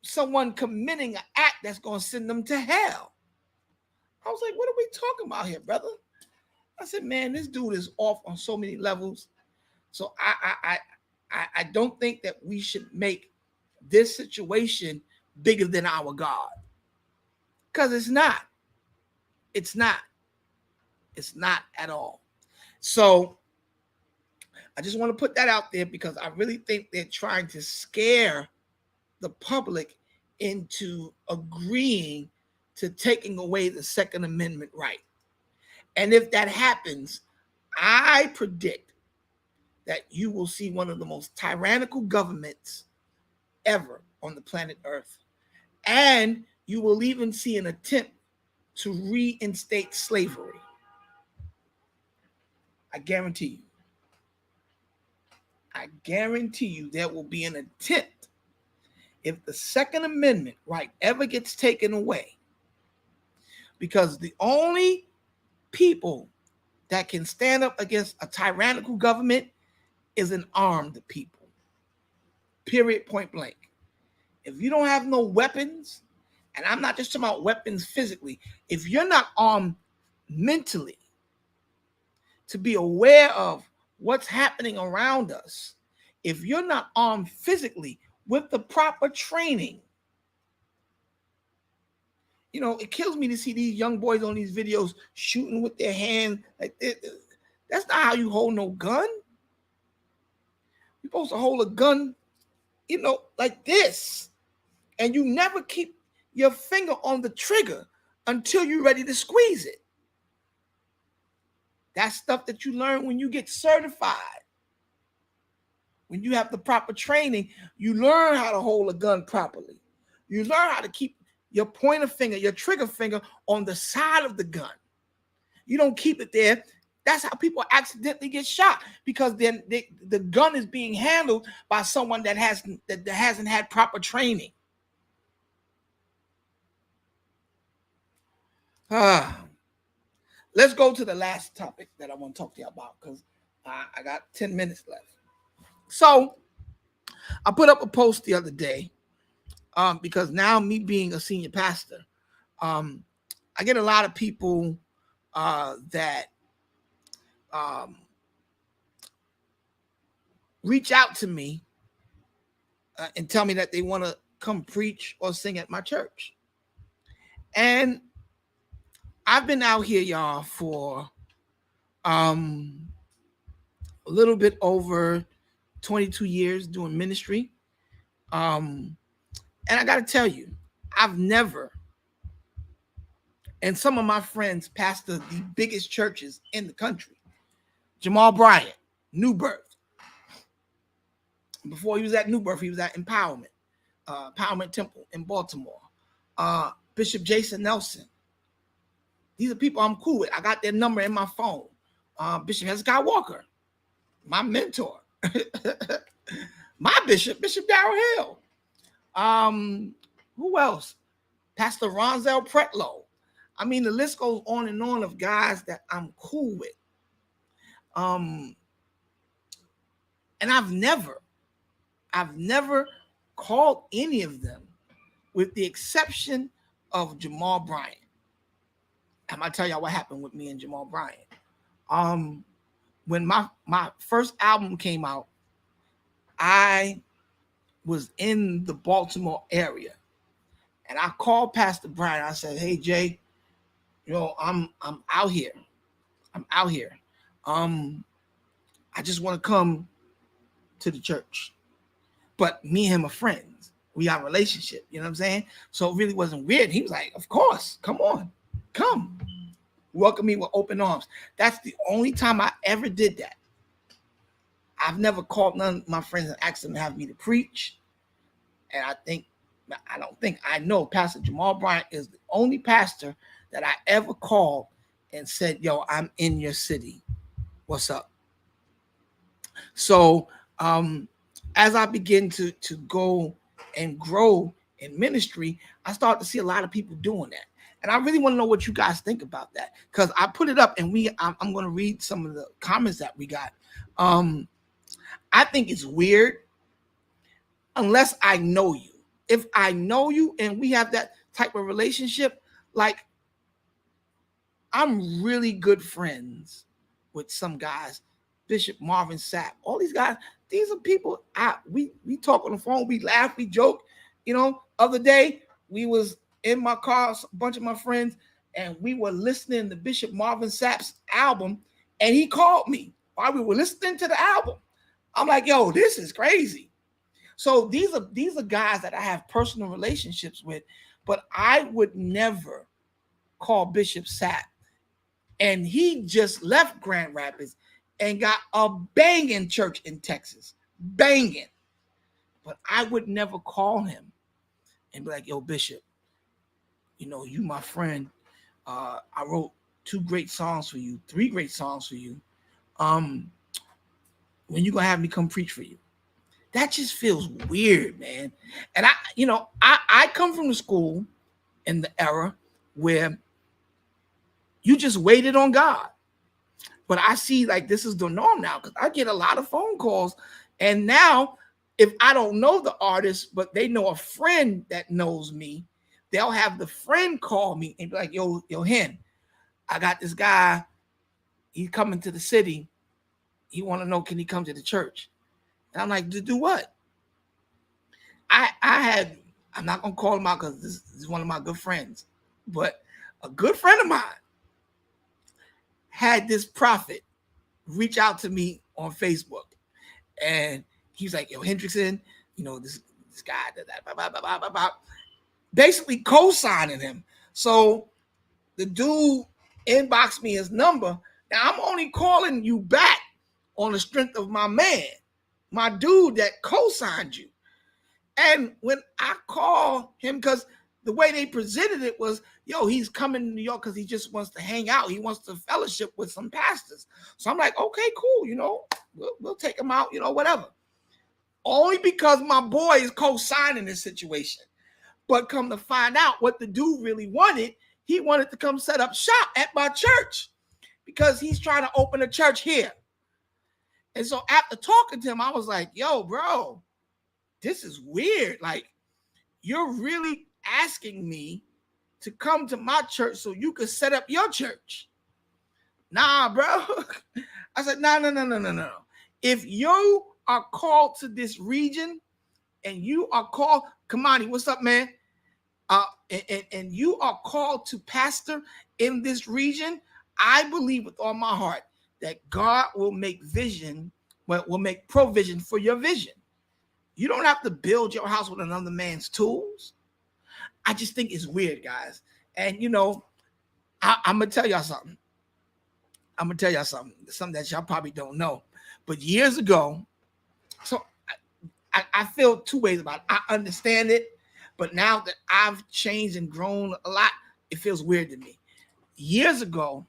someone committing an act that's going to send them to hell. I was like, what are we talking about here, brother? I said, man, this dude is off on so many levels. So I don't think that we should make this situation bigger than our God. Because it's not. It's not. It's not at all. So I just want to put that out there, because I really think they're trying to scare the public into agreeing to taking away the Second Amendment right. And if that happens, I predict that you will see one of the most tyrannical governments ever on the planet Earth. And you will even see an attempt to reinstate slavery. I guarantee you. I guarantee you there will be an attempt, if the Second Amendment right ever gets taken away, because the only people that can stand up against a tyrannical government is an armed people. Period, point blank. If you don't have no weapons, and I'm not just talking about weapons physically, if you're not armed mentally to be aware of what's happening around us, if you're not armed physically with the proper training, it kills me to see these young boys on these videos shooting with their hands. Like, that's not how you hold no gun. You're supposed to hold a gun, like this. And you never keep your finger on the trigger until you're ready to squeeze it. That's stuff that you learn when you get certified. When you have the proper training, you learn how to hold a gun properly. You learn how to keep your pointer finger, your trigger finger on the side of the gun. You don't keep it there. That's how people accidentally get shot, because then the gun is being handled by someone that hasn't had proper training. Let's go to the last topic that I want to talk to you about, because I got 10 minutes left. So I put up a post the other day, because now, me being a senior pastor, I get a lot of people that reach out to me and tell me that they want to come preach or sing at my church. And I've been out here, y'all, for a little bit over 22 years doing ministry. And I got to tell you, I've never, and some of my friends pastor the biggest churches in the country. Jamal Bryant, New Birth. Before he was at New Birth, he was at Empowerment Temple in Baltimore. Bishop Jason Nelson. These are people I'm cool with. I got their number in my phone. Bishop Hezekiah Walker, my mentor. My bishop, Bishop Darrell Hill. Who else? Pastor Ronzel Pretlow. I mean, the list goes on and on of guys that I'm cool with. And I've never called any of them, with the exception of Jamal Bryant. I'm gonna tell y'all what happened with me and Jamal Bryant. When my first album came out, I was in the Baltimore area, and I called Pastor Bryant. I said, "Hey Jay, I'm out here. I just want to come to the church." But me and him are friends. We got a relationship, you know what I'm saying? So it really wasn't weird. He was like, "Of course, come on, come." Welcome me with open arms. That's the only time I ever did that. I've never called none of my friends and asked them to have me to preach. And I know Pastor Jamal Bryant is the only pastor that I ever called and said, "Yo, I'm in your city. What's up?" So as I begin to go and grow in ministry, I start to see a lot of people doing that. And I really want to know what you guys think about that, because I put it up, and I'm going to read some of the comments that we got. I think it's weird unless I know you. If I know you and we have that type of relationship, like, I'm really good friends with some guys, Bishop Marvin Sapp, all these guys. These are people we talk on the phone, we laugh, we joke. Other day we was in my car, a bunch of my friends, and we were listening to Bishop Marvin Sapp's album, and he called me while we were listening to the album. I'm like, "Yo, this is crazy." So these are guys that I have personal relationships with, but I would never call Bishop Sapp. And he just left Grand Rapids and got a banging church in Texas. Banging. But I would never call him and be like, "Yo, Bishop, you my friend. I wrote 2 great songs for you, 3 great songs for you. When you gonna have me come preach for you?" That just feels weird, man. And I come from the school in the era where you just waited on God. But I see, like, this is the norm now, because I get a lot of phone calls. And now, if I don't know the artist, but they know a friend that knows me, they'll have the friend call me and be like, yo, Hen, I got this guy. He's coming to the city. He want to know, can he come to the church? And I'm like, to do what? I'm not going to call him out because this is one of my good friends, but a good friend of mine had this prophet reach out to me on Facebook, and he's like, "Yo, Hendrickson, this guy, basically co-signing him." So the dude inboxed me his number. Now, I'm only calling you back on the strength of my man, my dude that co-signed you. And when I call him, because the way they presented it was, yo, he's coming to New York because he just wants to hang out. He wants to fellowship with some pastors. So I'm like, okay, cool. We'll take him out, whatever. Only because my boy is co-signing this situation. But come to find out what the dude really wanted, he wanted to come set up shop at my church because he's trying to open a church here. And so after talking to him, I was like, yo, bro, this is weird. Like, you're really asking me to come to my church so you could set up your church. Nah, bro. I said, no. If you are called to this region and you are called, Kamani, what's up, man? And you are called to pastor in this region, I believe with all my heart that God will make provision for your vision. You don't have to build your house with another man's tools. I just think it's weird, guys. And, I'm going to tell y'all something. Something that y'all probably don't know. But years ago, so I feel two ways about it. I understand it, but now that I've changed and grown a lot, it feels weird to me. Years ago,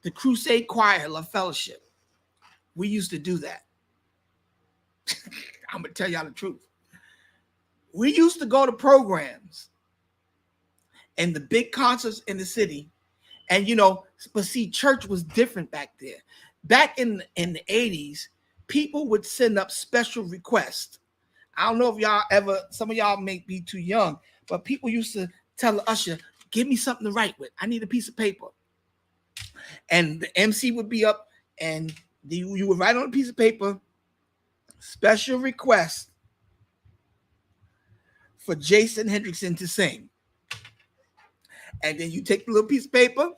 the Crusade Choir, Love Fellowship, we used to do that. I'm going to tell y'all the truth. We used to go to programs and the big concerts in the city. And, but see, church was different back there. Back in the 80s, people would send up special requests. I don't know if some of y'all may be too young, but people used to tell the usher, give me something to write with. I need a piece of paper. And the MC would be up and you would write on a piece of paper, special request for Jason Hendrickson to sing. And then you take the little piece of paper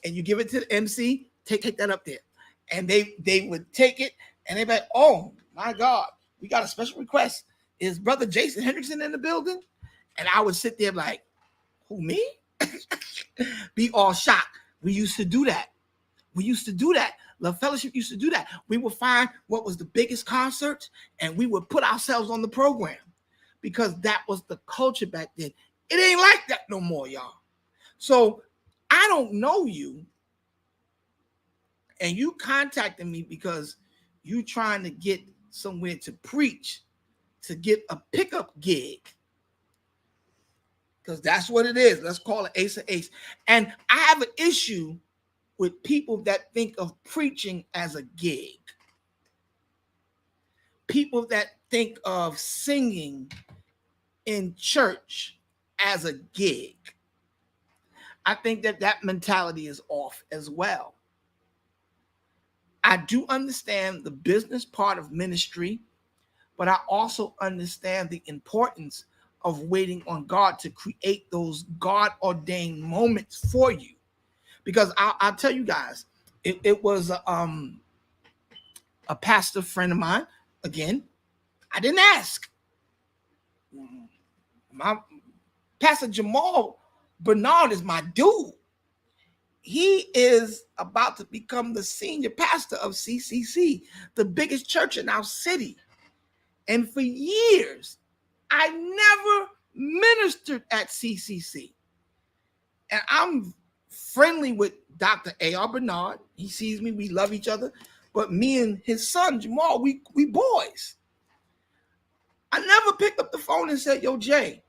and you give it to the MC, take that up there. And they would take it and they'd be like, oh my God, we got a special request. Is Brother Jason Hendrickson in the building? And I would sit there like, who, me? Be all shocked. We used to do that. Love Fellowship used to do that. We would find what was the biggest concerts and we would put ourselves on the program because that was the culture back then. It ain't like that no more, y'all. So I don't know you and you contacted me because you trying to get somewhere to preach, to get a pickup gig. Because that's what it is. Let's call it ace of ace. And I have an issue with people that think of preaching as a gig. People that think of singing in church as a gig. I think that mentality is off as well. I do understand the business part of ministry, but I also understand the importance of waiting on God to create those God-ordained moments for you. Because I'll tell you guys, it was a pastor friend of mine. Again, I didn't ask. My Pastor Jamal Bernard is my dude. He is about to become the senior pastor of CCC, the biggest church in our city. And for years, I never ministered at CCC. And I'm friendly with Dr. A.R. Bernard. He sees me, we love each other. But me and his son, Jamal, we boys. I never picked up the phone and said, yo, Jay,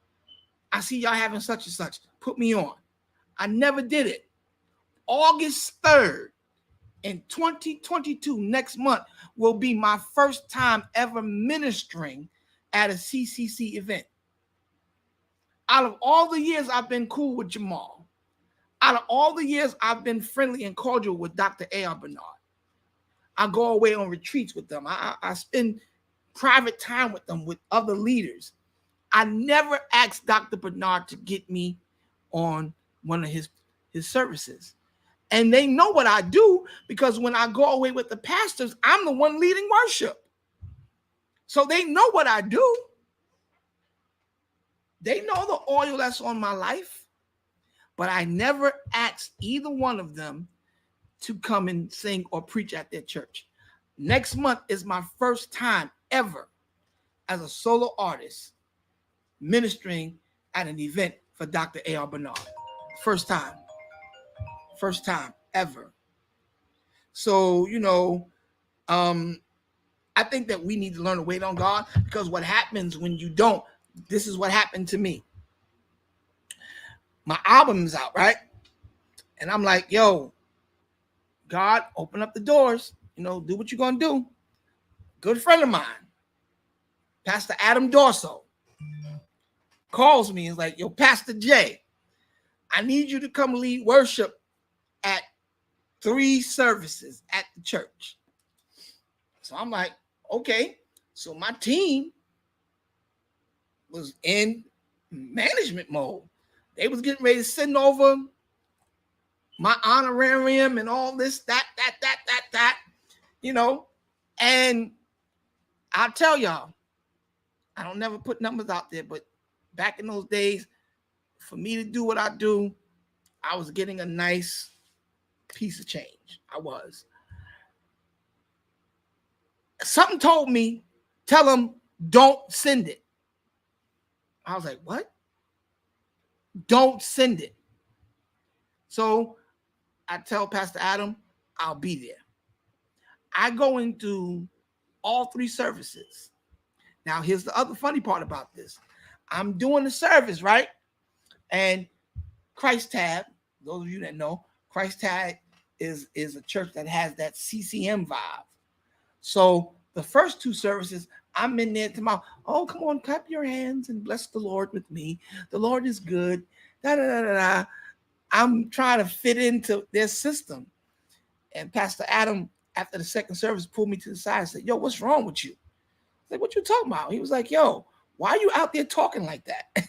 I see y'all having such and such. Put me on. I never did it. August 3rd in 2022, next month, will be my first time ever ministering at a CCC event. Out of all the years I've been cool with Jamal, out of all the years I've been friendly and cordial with Dr. A.R. Bernard, I go away on retreats with them. I spend private time with them, with other leaders. I never asked Dr. Bernard to get me on one of his services. And they know what I do because when I go away with the pastors, I'm the one leading worship. So they know what I do. They know the oil that's on my life. But I never asked either one of them to come and sing or preach at their church. Next month is my first time ever as a solo artist ministering at an event for Dr. A.R. Bernard. First time ever. So, I think that we need to learn to wait on God, because what happens when you don't, this is what happened to me. My album is out, right? And I'm like, yo, God, open up the doors, do what you're going to do. Good friend of mine, Pastor Adam Dorso, calls me and is like, yo, Pastor Jay, I need you to come lead worship at 3 services at the church. So I'm like, okay. So my team was in management mode. They was getting ready to send over my honorarium and all this, that, and I'll tell y'all, I don't never put numbers out there, but back in those days, for me to do what I do, I was getting a nice piece of change. I was. Something told me, tell them, don't send it. I was like, what? Don't send it. So I tell Pastor Adam, I'll be there. I go into all 3 services. Now, here's the other funny part about this. I'm doing the service, right? And Christ Tab, those of you that know, Christ Tab is a church that has that CCM vibe. So the first 2 services, I'm in there tomorrow. Oh, come on, clap your hands and bless the Lord with me. The Lord is good. I'm trying to fit into their system. And Pastor Adam, after the second service, pulled me to the side and said, yo, what's wrong with you? I was like, what you talking about? He was like, yo, why are you out there talking like that? And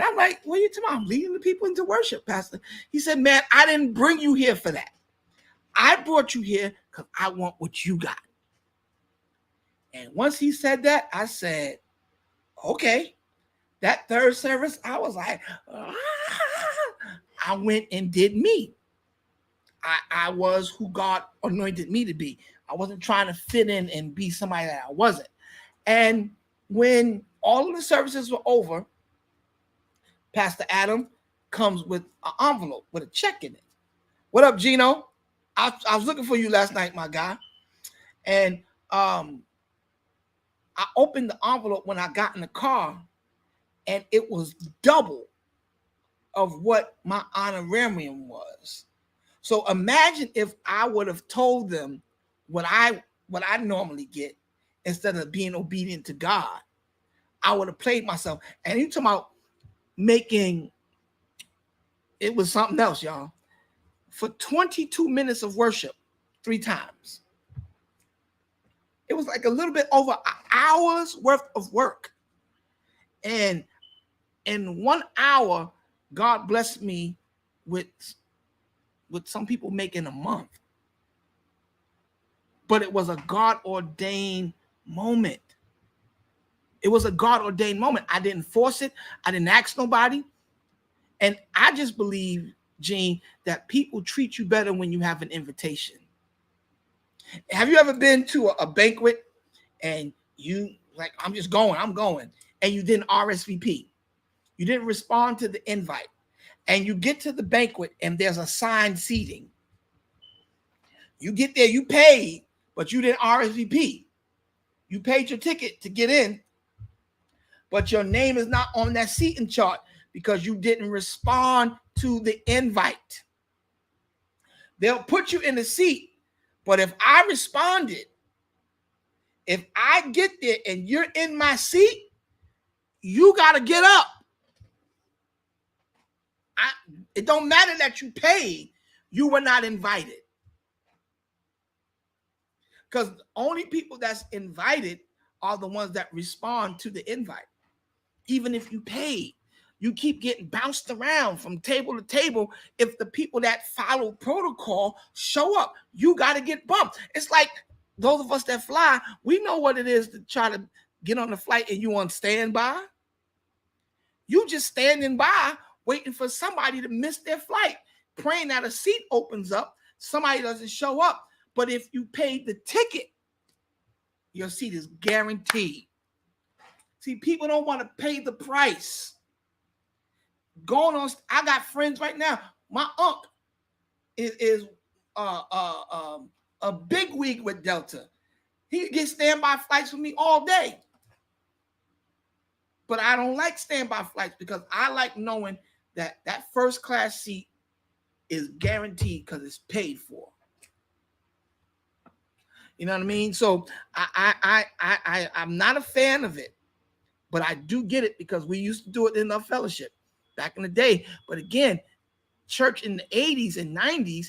I'm like, what are you talking about? I'm leading the people into worship, Pastor. He said, man, I didn't bring you here for that. I brought you here because I want what you got. And once he said that, I said, okay. That third service, I was like, I went and did me. I was who God anointed me to be. I wasn't trying to fit in and be somebody that I wasn't. And when all of the services were over, Pastor Adam comes with an envelope with a check in it. What up, Gino? I was looking for you last night, my guy. And I opened the envelope when I got in the car, and it was double of what my honorarium was. So imagine if I would have told them what I normally get instead of being obedient to God. I would have played myself. And you talking about making, it was something else, y'all. For 22 minutes of worship, 3 times. It was like a little bit over an hour's worth of work. And in 1 hour, God blessed me with some people making a month. But it was a God-ordained moment. It was a God-ordained moment. I didn't force it. I didn't ask nobody. And I just believe, Gene, that people treat you better when you have an invitation. Have you ever been to a banquet and you like, I'm going, and you didn't RSVP? You didn't respond to the invite. And you get to the banquet and there's assigned seating. You get there, you paid, but you didn't RSVP. You paid your ticket to get in, but your name is not on that seating chart because you didn't respond to the invite. They'll put you in the seat, but if I responded, if I get there and you're in my seat, you got to get up. It don't matter that you paid, you were not invited. Because only people that's invited are the ones that respond to the invite. Even if you paid, you keep getting bounced around from table to table. If the people that follow protocol show up, you got to get bumped. It's like those of us that fly, we know what it is to try to get on the flight and you on standby. You just standing by waiting for somebody to miss their flight. praying that a seat opens up, somebody doesn't show up. But if you paid the ticket, your seat is guaranteed. See, people don't want to pay the price. Going on, I got friends right now. My uncle is a big wig with Delta. He gets standby flights with me all day. But I don't like standby flights because I like knowing that that first class seat is guaranteed because it's paid for. You know what I mean? So I'm not a fan of it, but I do get it because we used to do it in our fellowship back in the day. But again, church in the 80s and 90s,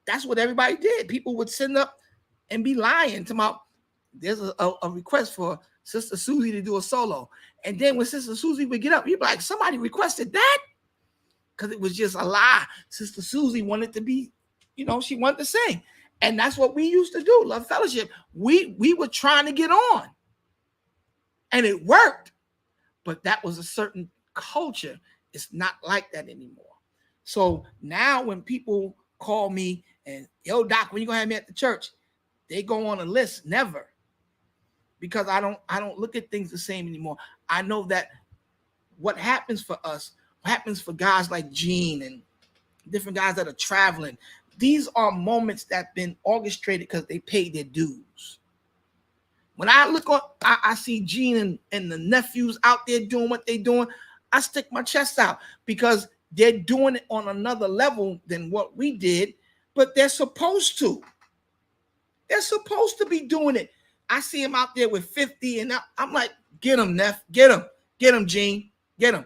that's what everybody did. People would send up and be lying to my, there's a request for Sister Susie to do a solo. And then when Sister Susie would get up, you'd be like, somebody requested that? Because it was just a lie. Sister Susie wanted to be, she wanted to sing. And that's what we used to do, Love Fellowship. We were trying to get on. And it worked. But that was a certain culture. It's not like that anymore. So now when people call me and, yo, Doc, when you gonna have me at the church? They go on a list. Never. Because I don't look at things the same anymore. I know that what happens for us, what happens for guys like Gene and different guys that are traveling, these are moments that have been orchestrated because they paid their dues. When I look on, I see Gene and the nephews out there doing what they're doing, I stick my chest out because they're doing it on another level than what we did, but they're supposed to. They're supposed to be doing it. I see him out there with 50, and I'm like, get him, Neff, get him, Gene, get him.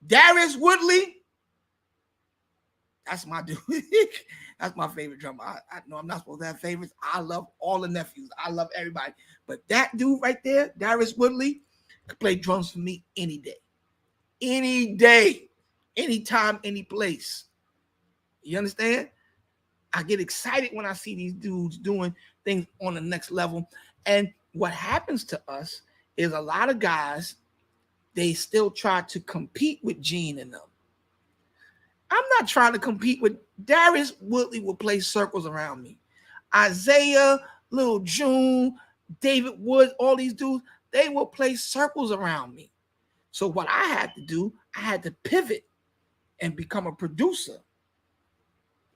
Darius Woodley, that's my dude. That's my favorite drummer. I know I'm not supposed to have favorites. I love all the nephews. I love everybody. But that dude right there, Darius Woodley, could play drums for me any day. Any day. Anytime, any place. You understand? I get excited when I see these dudes doing things on the next level. And what happens to us is a lot of guys, they still try to compete with Gene and them. I'm not trying to compete with Darius Woodley will play circles around me. Isaiah, Lil June, David Woods, all these dudes, they will play circles around me. So what I had to do, I had to pivot and become a producer,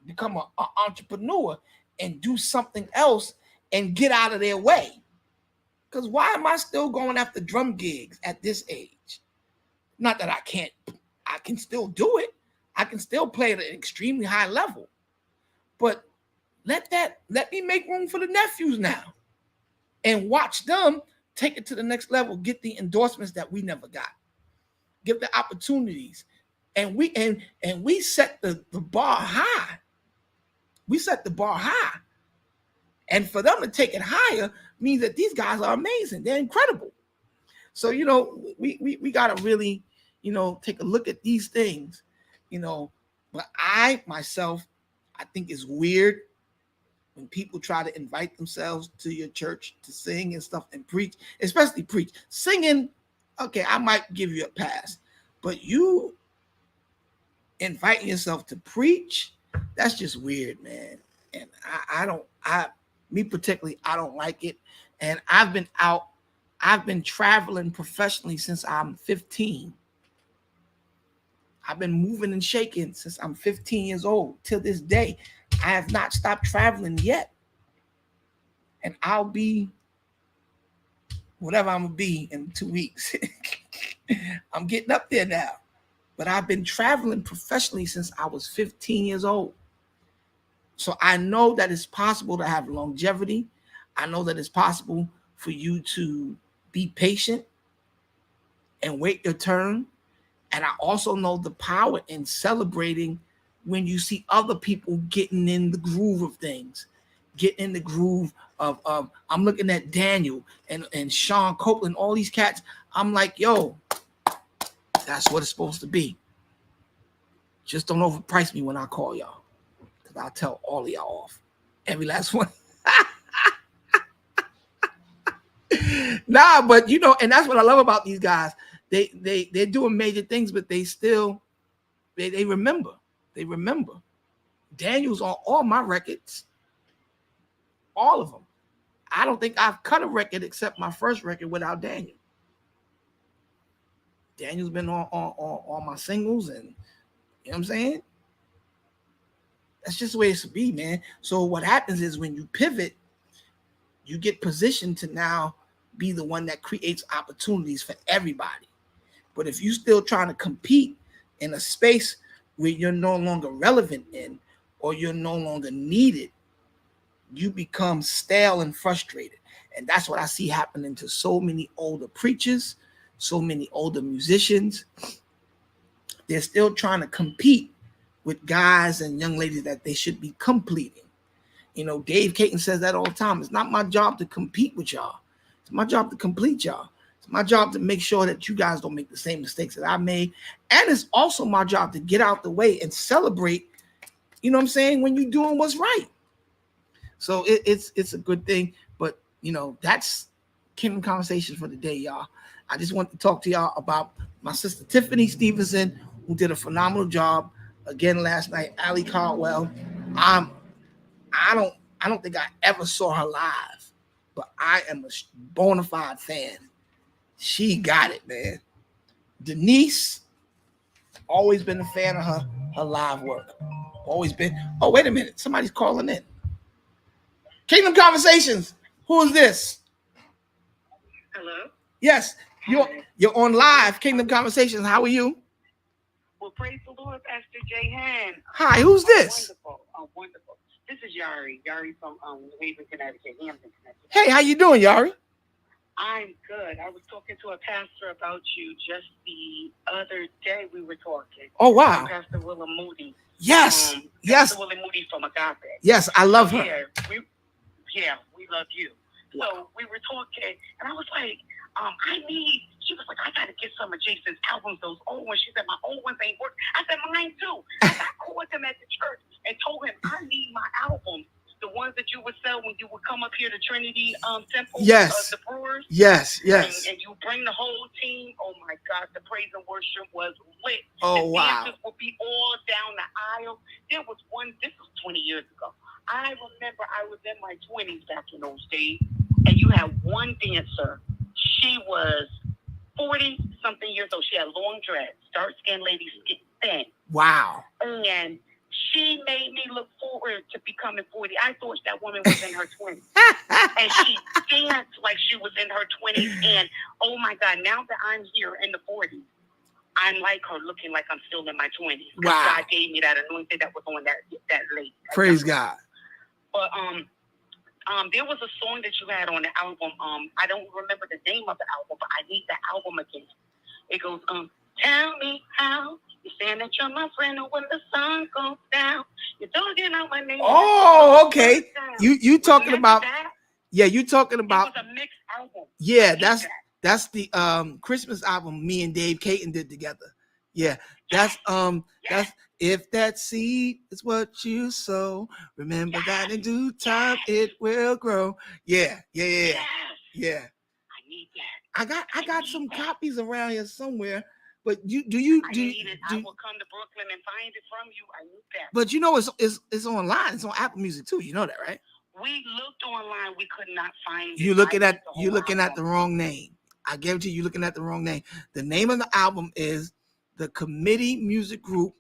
become an entrepreneur and do something else and get out of their way. Because why am I still going after drum gigs at this age? Not that I can still do it. I can still play at an extremely high level. But let me make room for the nephews now and watch them take it to the next level, get the endorsements that we never got, give the opportunities. And we set the bar high. We set the bar high. And for them to take it higher means that these guys are amazing. They're incredible. So, we got to really, take a look at these things, But I, myself, I think it's weird when people try to invite themselves to your church to sing and stuff and preach, especially preach. Singing, okay, I might give you a pass. But you inviting yourself to preach, that's just weird, man. And me particularly, I don't like it. And I've been traveling professionally since I'm 15. I've been moving and shaking since I'm 15 years old. Till this day, I have not stopped traveling yet. And I'll be whatever I'm going to be in 2 weeks. I'm getting up there now. But I've been traveling professionally since I was 15 years old. So I know that it's possible to have longevity. I know that it's possible for you to be patient and wait your turn. And I also know the power in celebrating when you see other people getting in the groove of things, getting in the groove of I'm looking at Daniel and Sean Copeland, all these cats. I'm like, yo, that's what it's supposed to be. Just don't overprice me when I call y'all, because I'll tell all of y'all off. Every last one. Nah, but and that's what I love about these guys. They're doing major things, but they still they remember. They remember. Daniel's on all my records, all of them. I don't think I've cut a record except my first record without Daniel. Daniel's been on my singles, and you know what I'm saying? That's just the way it should be, man. So what happens is when you pivot, you get positioned to now be the one that creates opportunities for everybody. But if you're still trying to compete in a space where you're no longer relevant in, or you're no longer needed, you become stale and frustrated. And that's what I see happening to so many older preachers, so many older musicians. They're still trying to compete with guys and young ladies that they should be completing. You know, Dave Caton says that all the time. It's not my job to compete with y'all. It's my job to complete y'all. It's my job to make sure that you guys don't make the same mistakes that I made. And it's also my job to get out the way and celebrate, you know what I'm saying, when you're doing what's right. So it's a good thing. But, you know, that's Kingdom Conversations for the day, y'all. I just want to talk to y'all about my sister Tiffany Stevenson, who did a phenomenal job again last night. Allie Caldwell. I don't think I ever saw her live, but I am a bona fide fan. She got it, man. Denise, always been a fan of her live work. Always been. Oh, wait a minute. Somebody's calling in. Kingdom Conversations. Who is this? Hello? Yes, you're on live. Kingdom Conversations. How are you? Well, praise the Lord, Pastor J. Han. Hi, who's this? Wonderful. Wonderful. This is Yari. Yari from New Haven, Connecticut, Hampton, Connecticut. Hey, how you doing, Yari? I'm good. I was talking to a pastor about you just the other day. We were talking. Oh, wow. Pastor Willa Moody. Yes. Yes. Pastor Willa Moody from Agape. Yes, I love her. Yeah, we love you. So we were talking, and I was like, she was like, I got to get some of Jason's albums, those old ones. She said, my old ones ain't work. I said, mine too. I called him at the church and told him, I need my albums, the ones that you would sell when you would come up here to Trinity Temple. Yes. The Brewers. Yes. And you bring the whole team. Oh, my God, the praise and worship was lit. Oh, the wow. dancers would be all down the aisle. There was one, this was 20 years ago. I remember I was in my 20s back in those days, and you had one dancer. She was 40-something years old. She had long dreads, dark-skinned lady, thin. Wow. And she made me look forward to becoming 40. I thought that woman was in her 20s. And she danced like she was in her 20s. And, oh, my God, now that I'm here in the 40s, I'm like her, looking like I'm still in my 20s. Wow. God gave me that anointing that was on that lady. Praise God. But there was a song that you had on the album. I don't remember the name of the album, but I need the album again. It goes, tell me how you saying that you're my friend, and when the sun goes down, you're talking out my name. Oh, okay. You talking about? That? Yeah, you talking about? It was a mixed album. Yeah, that's the Christmas album me and Dave Caton did together. Yeah, that's if that seed is what you sow, remember that in due time it will grow. Yeah. Yes. Yeah. I need that. I got some copies around here somewhere, but I need it. I will come to Brooklyn and find it from you. I need that. But you know it's online. It's on Apple Music too. You know that, right? We looked online. We could not find it. You're looking at the wrong name. I guarantee you looking at the wrong name. The name of the album is The Committee Music Group,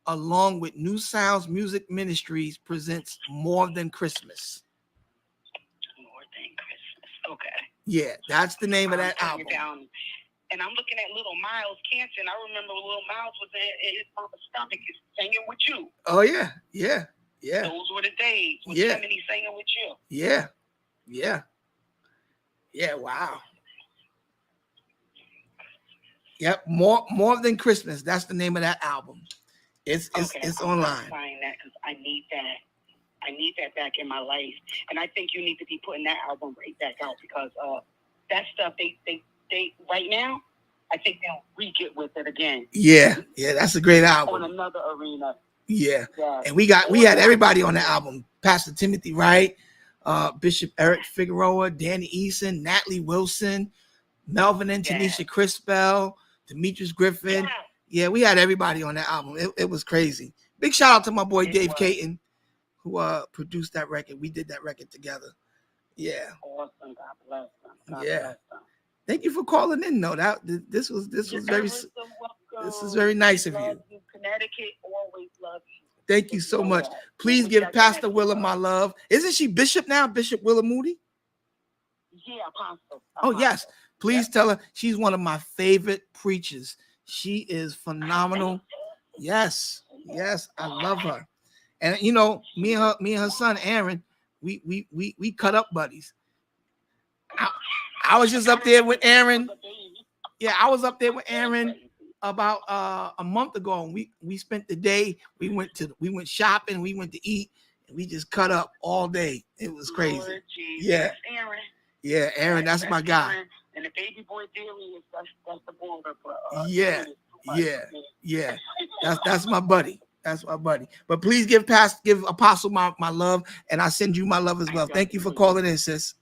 along with New Sounds Music Ministries, presents More Than Christmas. More Than Christmas. Okay. Yeah, that's the name of that album. And I'm looking at Little Miles Canton. I remember Little Miles was in his mama's stomach singing with you. Oh, yeah. Those were the days with Tiffany singing with you. Yeah, wow. Yep, More Than Christmas. That's the name of that album. It's online. Find that because I need that. I need that back in my life, and I think you need to be putting that album right back out because that stuff they right now. I think they'll re-get with it again. Yeah, that's a great album. On another arena. Yeah. And we had everybody on the album. Pastor Timothy Wright, Bishop Eric Figueroa, Danny Eason, Natalie Wilson, Melvin and Tanisha Crispell, Demetrius Griffin. Yeah, we had everybody on that album. It was crazy. Big shout out to my boy It Dave was. Caton, who produced that record. We did that record together. Yeah. Awesome. God bless them. God Yeah. bless them. Thank you for calling in. though. This was very nice of you. Connecticut always loves you. Thank you so much. Please give Pastor Willa my love. Isn't she Bishop now? Bishop Willa Moody? Yeah, Apostle. Oh, yes. Please tell her she's one of my favorite preachers. She is phenomenal. Yes. Yes. I love her. And you know, me and her son Aaron, we cut up buddies. I was just up there with Aaron. Yeah, I was up there with Aaron about a month ago, and we spent the day. We went shopping, we went to eat, and we just cut up all day. It was crazy. Lord, Yeah, Aaron. Yeah, Aaron, that's my guy. Aaron. And the baby boy Darius, that's the border. Yeah. That's my buddy. That's my buddy. But please give Apostle my love, and I send you my love as well. Thank you for calling in, sis.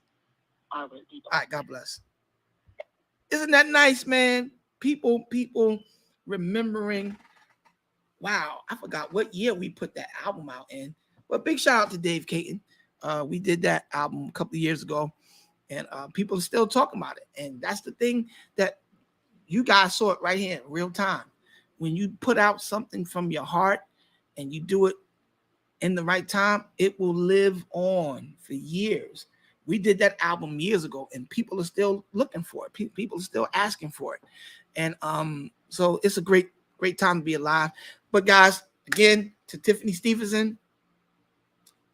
All right, God bless. Isn't that nice, man? People remembering. Wow, I forgot what year we put that album out in. But big shout out to Dave Caton. We did that album a couple of years ago, and people are still talking about it. And that's the thing that you guys saw it right here in real time. When you put out something from your heart and you do it in the right time, it will live on for years. We did that album years ago, and people are still looking for it. People are still asking for it. And so it's a great time to be alive. But guys, again, to Tiffany Stevenson,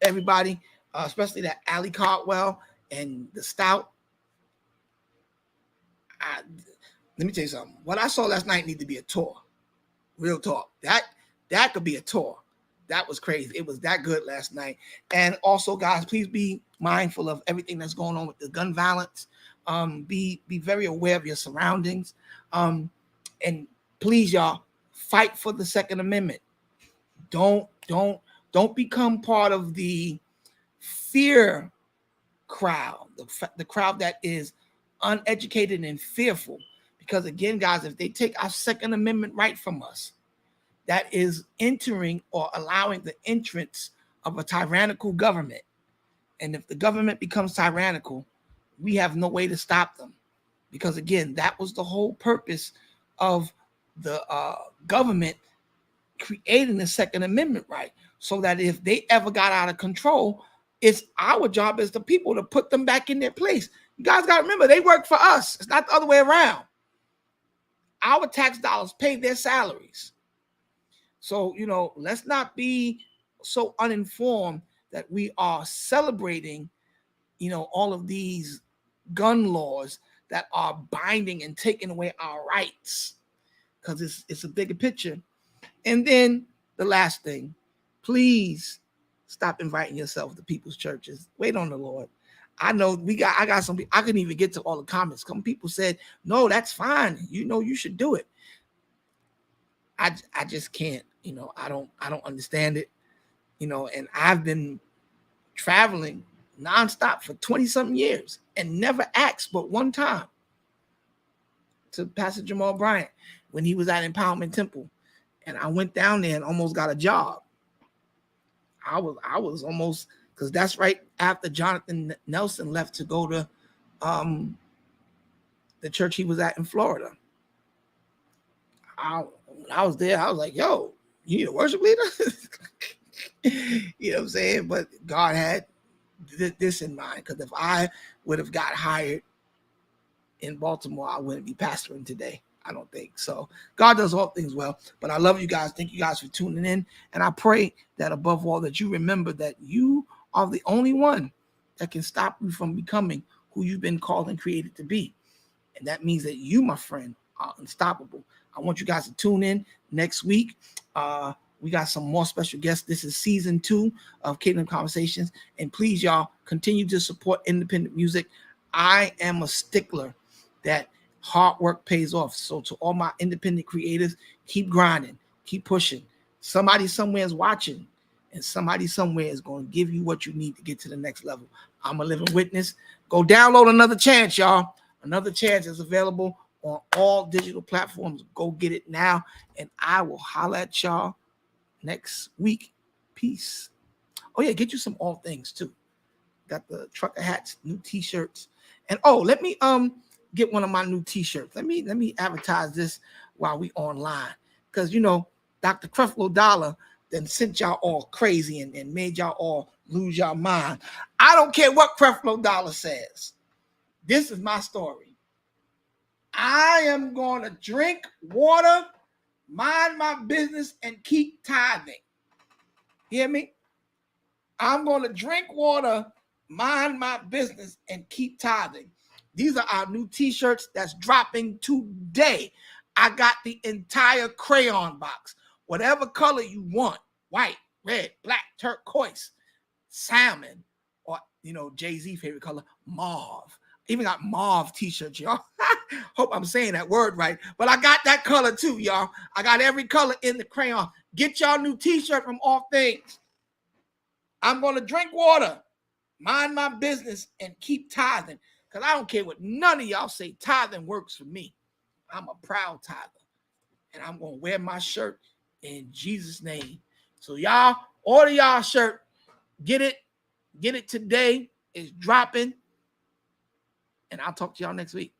everybody, especially that Allie Caldwell and the Stout. Let me tell you something. What I saw last night need to be a tour. Real talk. That could be a tour. That was crazy. It was that good last night. And also, guys, please be mindful of everything that's going on with the gun violence. Be very aware of your surroundings. And please, y'all, fight for the Second Amendment. Don't become part of the fear crowd, the crowd that is uneducated and fearful. Because again, guys, if they take our Second Amendment right from us, that is entering or allowing the entrance of a tyrannical government. And if the government becomes tyrannical, we have no way to stop them. Because again, that was the whole purpose of the government creating the Second Amendment right. So that if they ever got out of control, it's our job as the people to put them back in their place. You guys got to remember, they work for us. It's not the other way around. Our tax dollars pay their salaries. So, let's not be so uninformed that we are celebrating, all of these gun laws that are binding and taking away our rights, because it's a bigger picture. And then the last thing, please stop inviting yourself to people's churches. Wait on the Lord. I know I got some. I couldn't even get to all the comments. Some people said, "No, that's fine. You should do it." I just can't. I don't understand it. And I've been traveling nonstop for 20-something years and never asked but one time to Pastor Jamal Bryant when he was at Empowerment Temple, and I went down there and almost got a job. I was almost, because that's right after Jonathan Nelson left to go to the church he was at in Florida. When I was there, I was like, "Yo, you need a worship leader?" You know what I'm saying? But God had this in mind, because if I would have got hired in Baltimore, I wouldn't be pastoring today. I don't think so. God does all things well. But I love you guys. Thank you guys for tuning in. And I pray that above all that you remember that you are the only one that can stop you from becoming who you've been called and created to be. And that means that you, my friend, are unstoppable. I want you guys to tune in next week. We got some more special guests. This is season 2 of Kingdom Conversations. And please, y'all, continue to support independent music. I am a stickler that hard work pays off. So to all my independent creators, keep grinding, keep pushing. Somebody somewhere is watching, and somebody somewhere is going to give you what you need to get to the next level. I'm a living witness. Go download Another Chance, y'all. Another Chance is available on all digital platforms. Go get it now, and I will holler at y'all next week. Peace. Oh yeah, get you some all things too. Got the trucker hats, new t-shirts, and let me get one of my new t-shirts. Let me advertise this while we online, because Dr. Creflo Dollar then sent y'all all crazy and made y'all all lose y'all mind. I don't care what Creflo Dollar says. This is my story. I am going to drink water, mind my business, and keep tithing. Hear me? I'm going to drink water, mind my business, and keep tithing. These are our new t-shirts that's dropping today. I got the entire crayon box. Whatever color you want, white, red, black, turquoise, salmon, or, Jay-Z favorite color, mauve. Even got mauve t-shirts, y'all. Hope I'm saying that word right. But I got that color too, y'all. I got every color in the crayon. Get y'all new t-shirt from All Things. I'm going to drink water, mind my business, and keep tithing. Because I don't care what none of y'all say. Tithing works for me. I'm a proud tither. And I'm going to wear my shirt in Jesus' name. So y'all, order y'all shirt. Get it. Get it today. It's dropping. And I'll talk to y'all next week.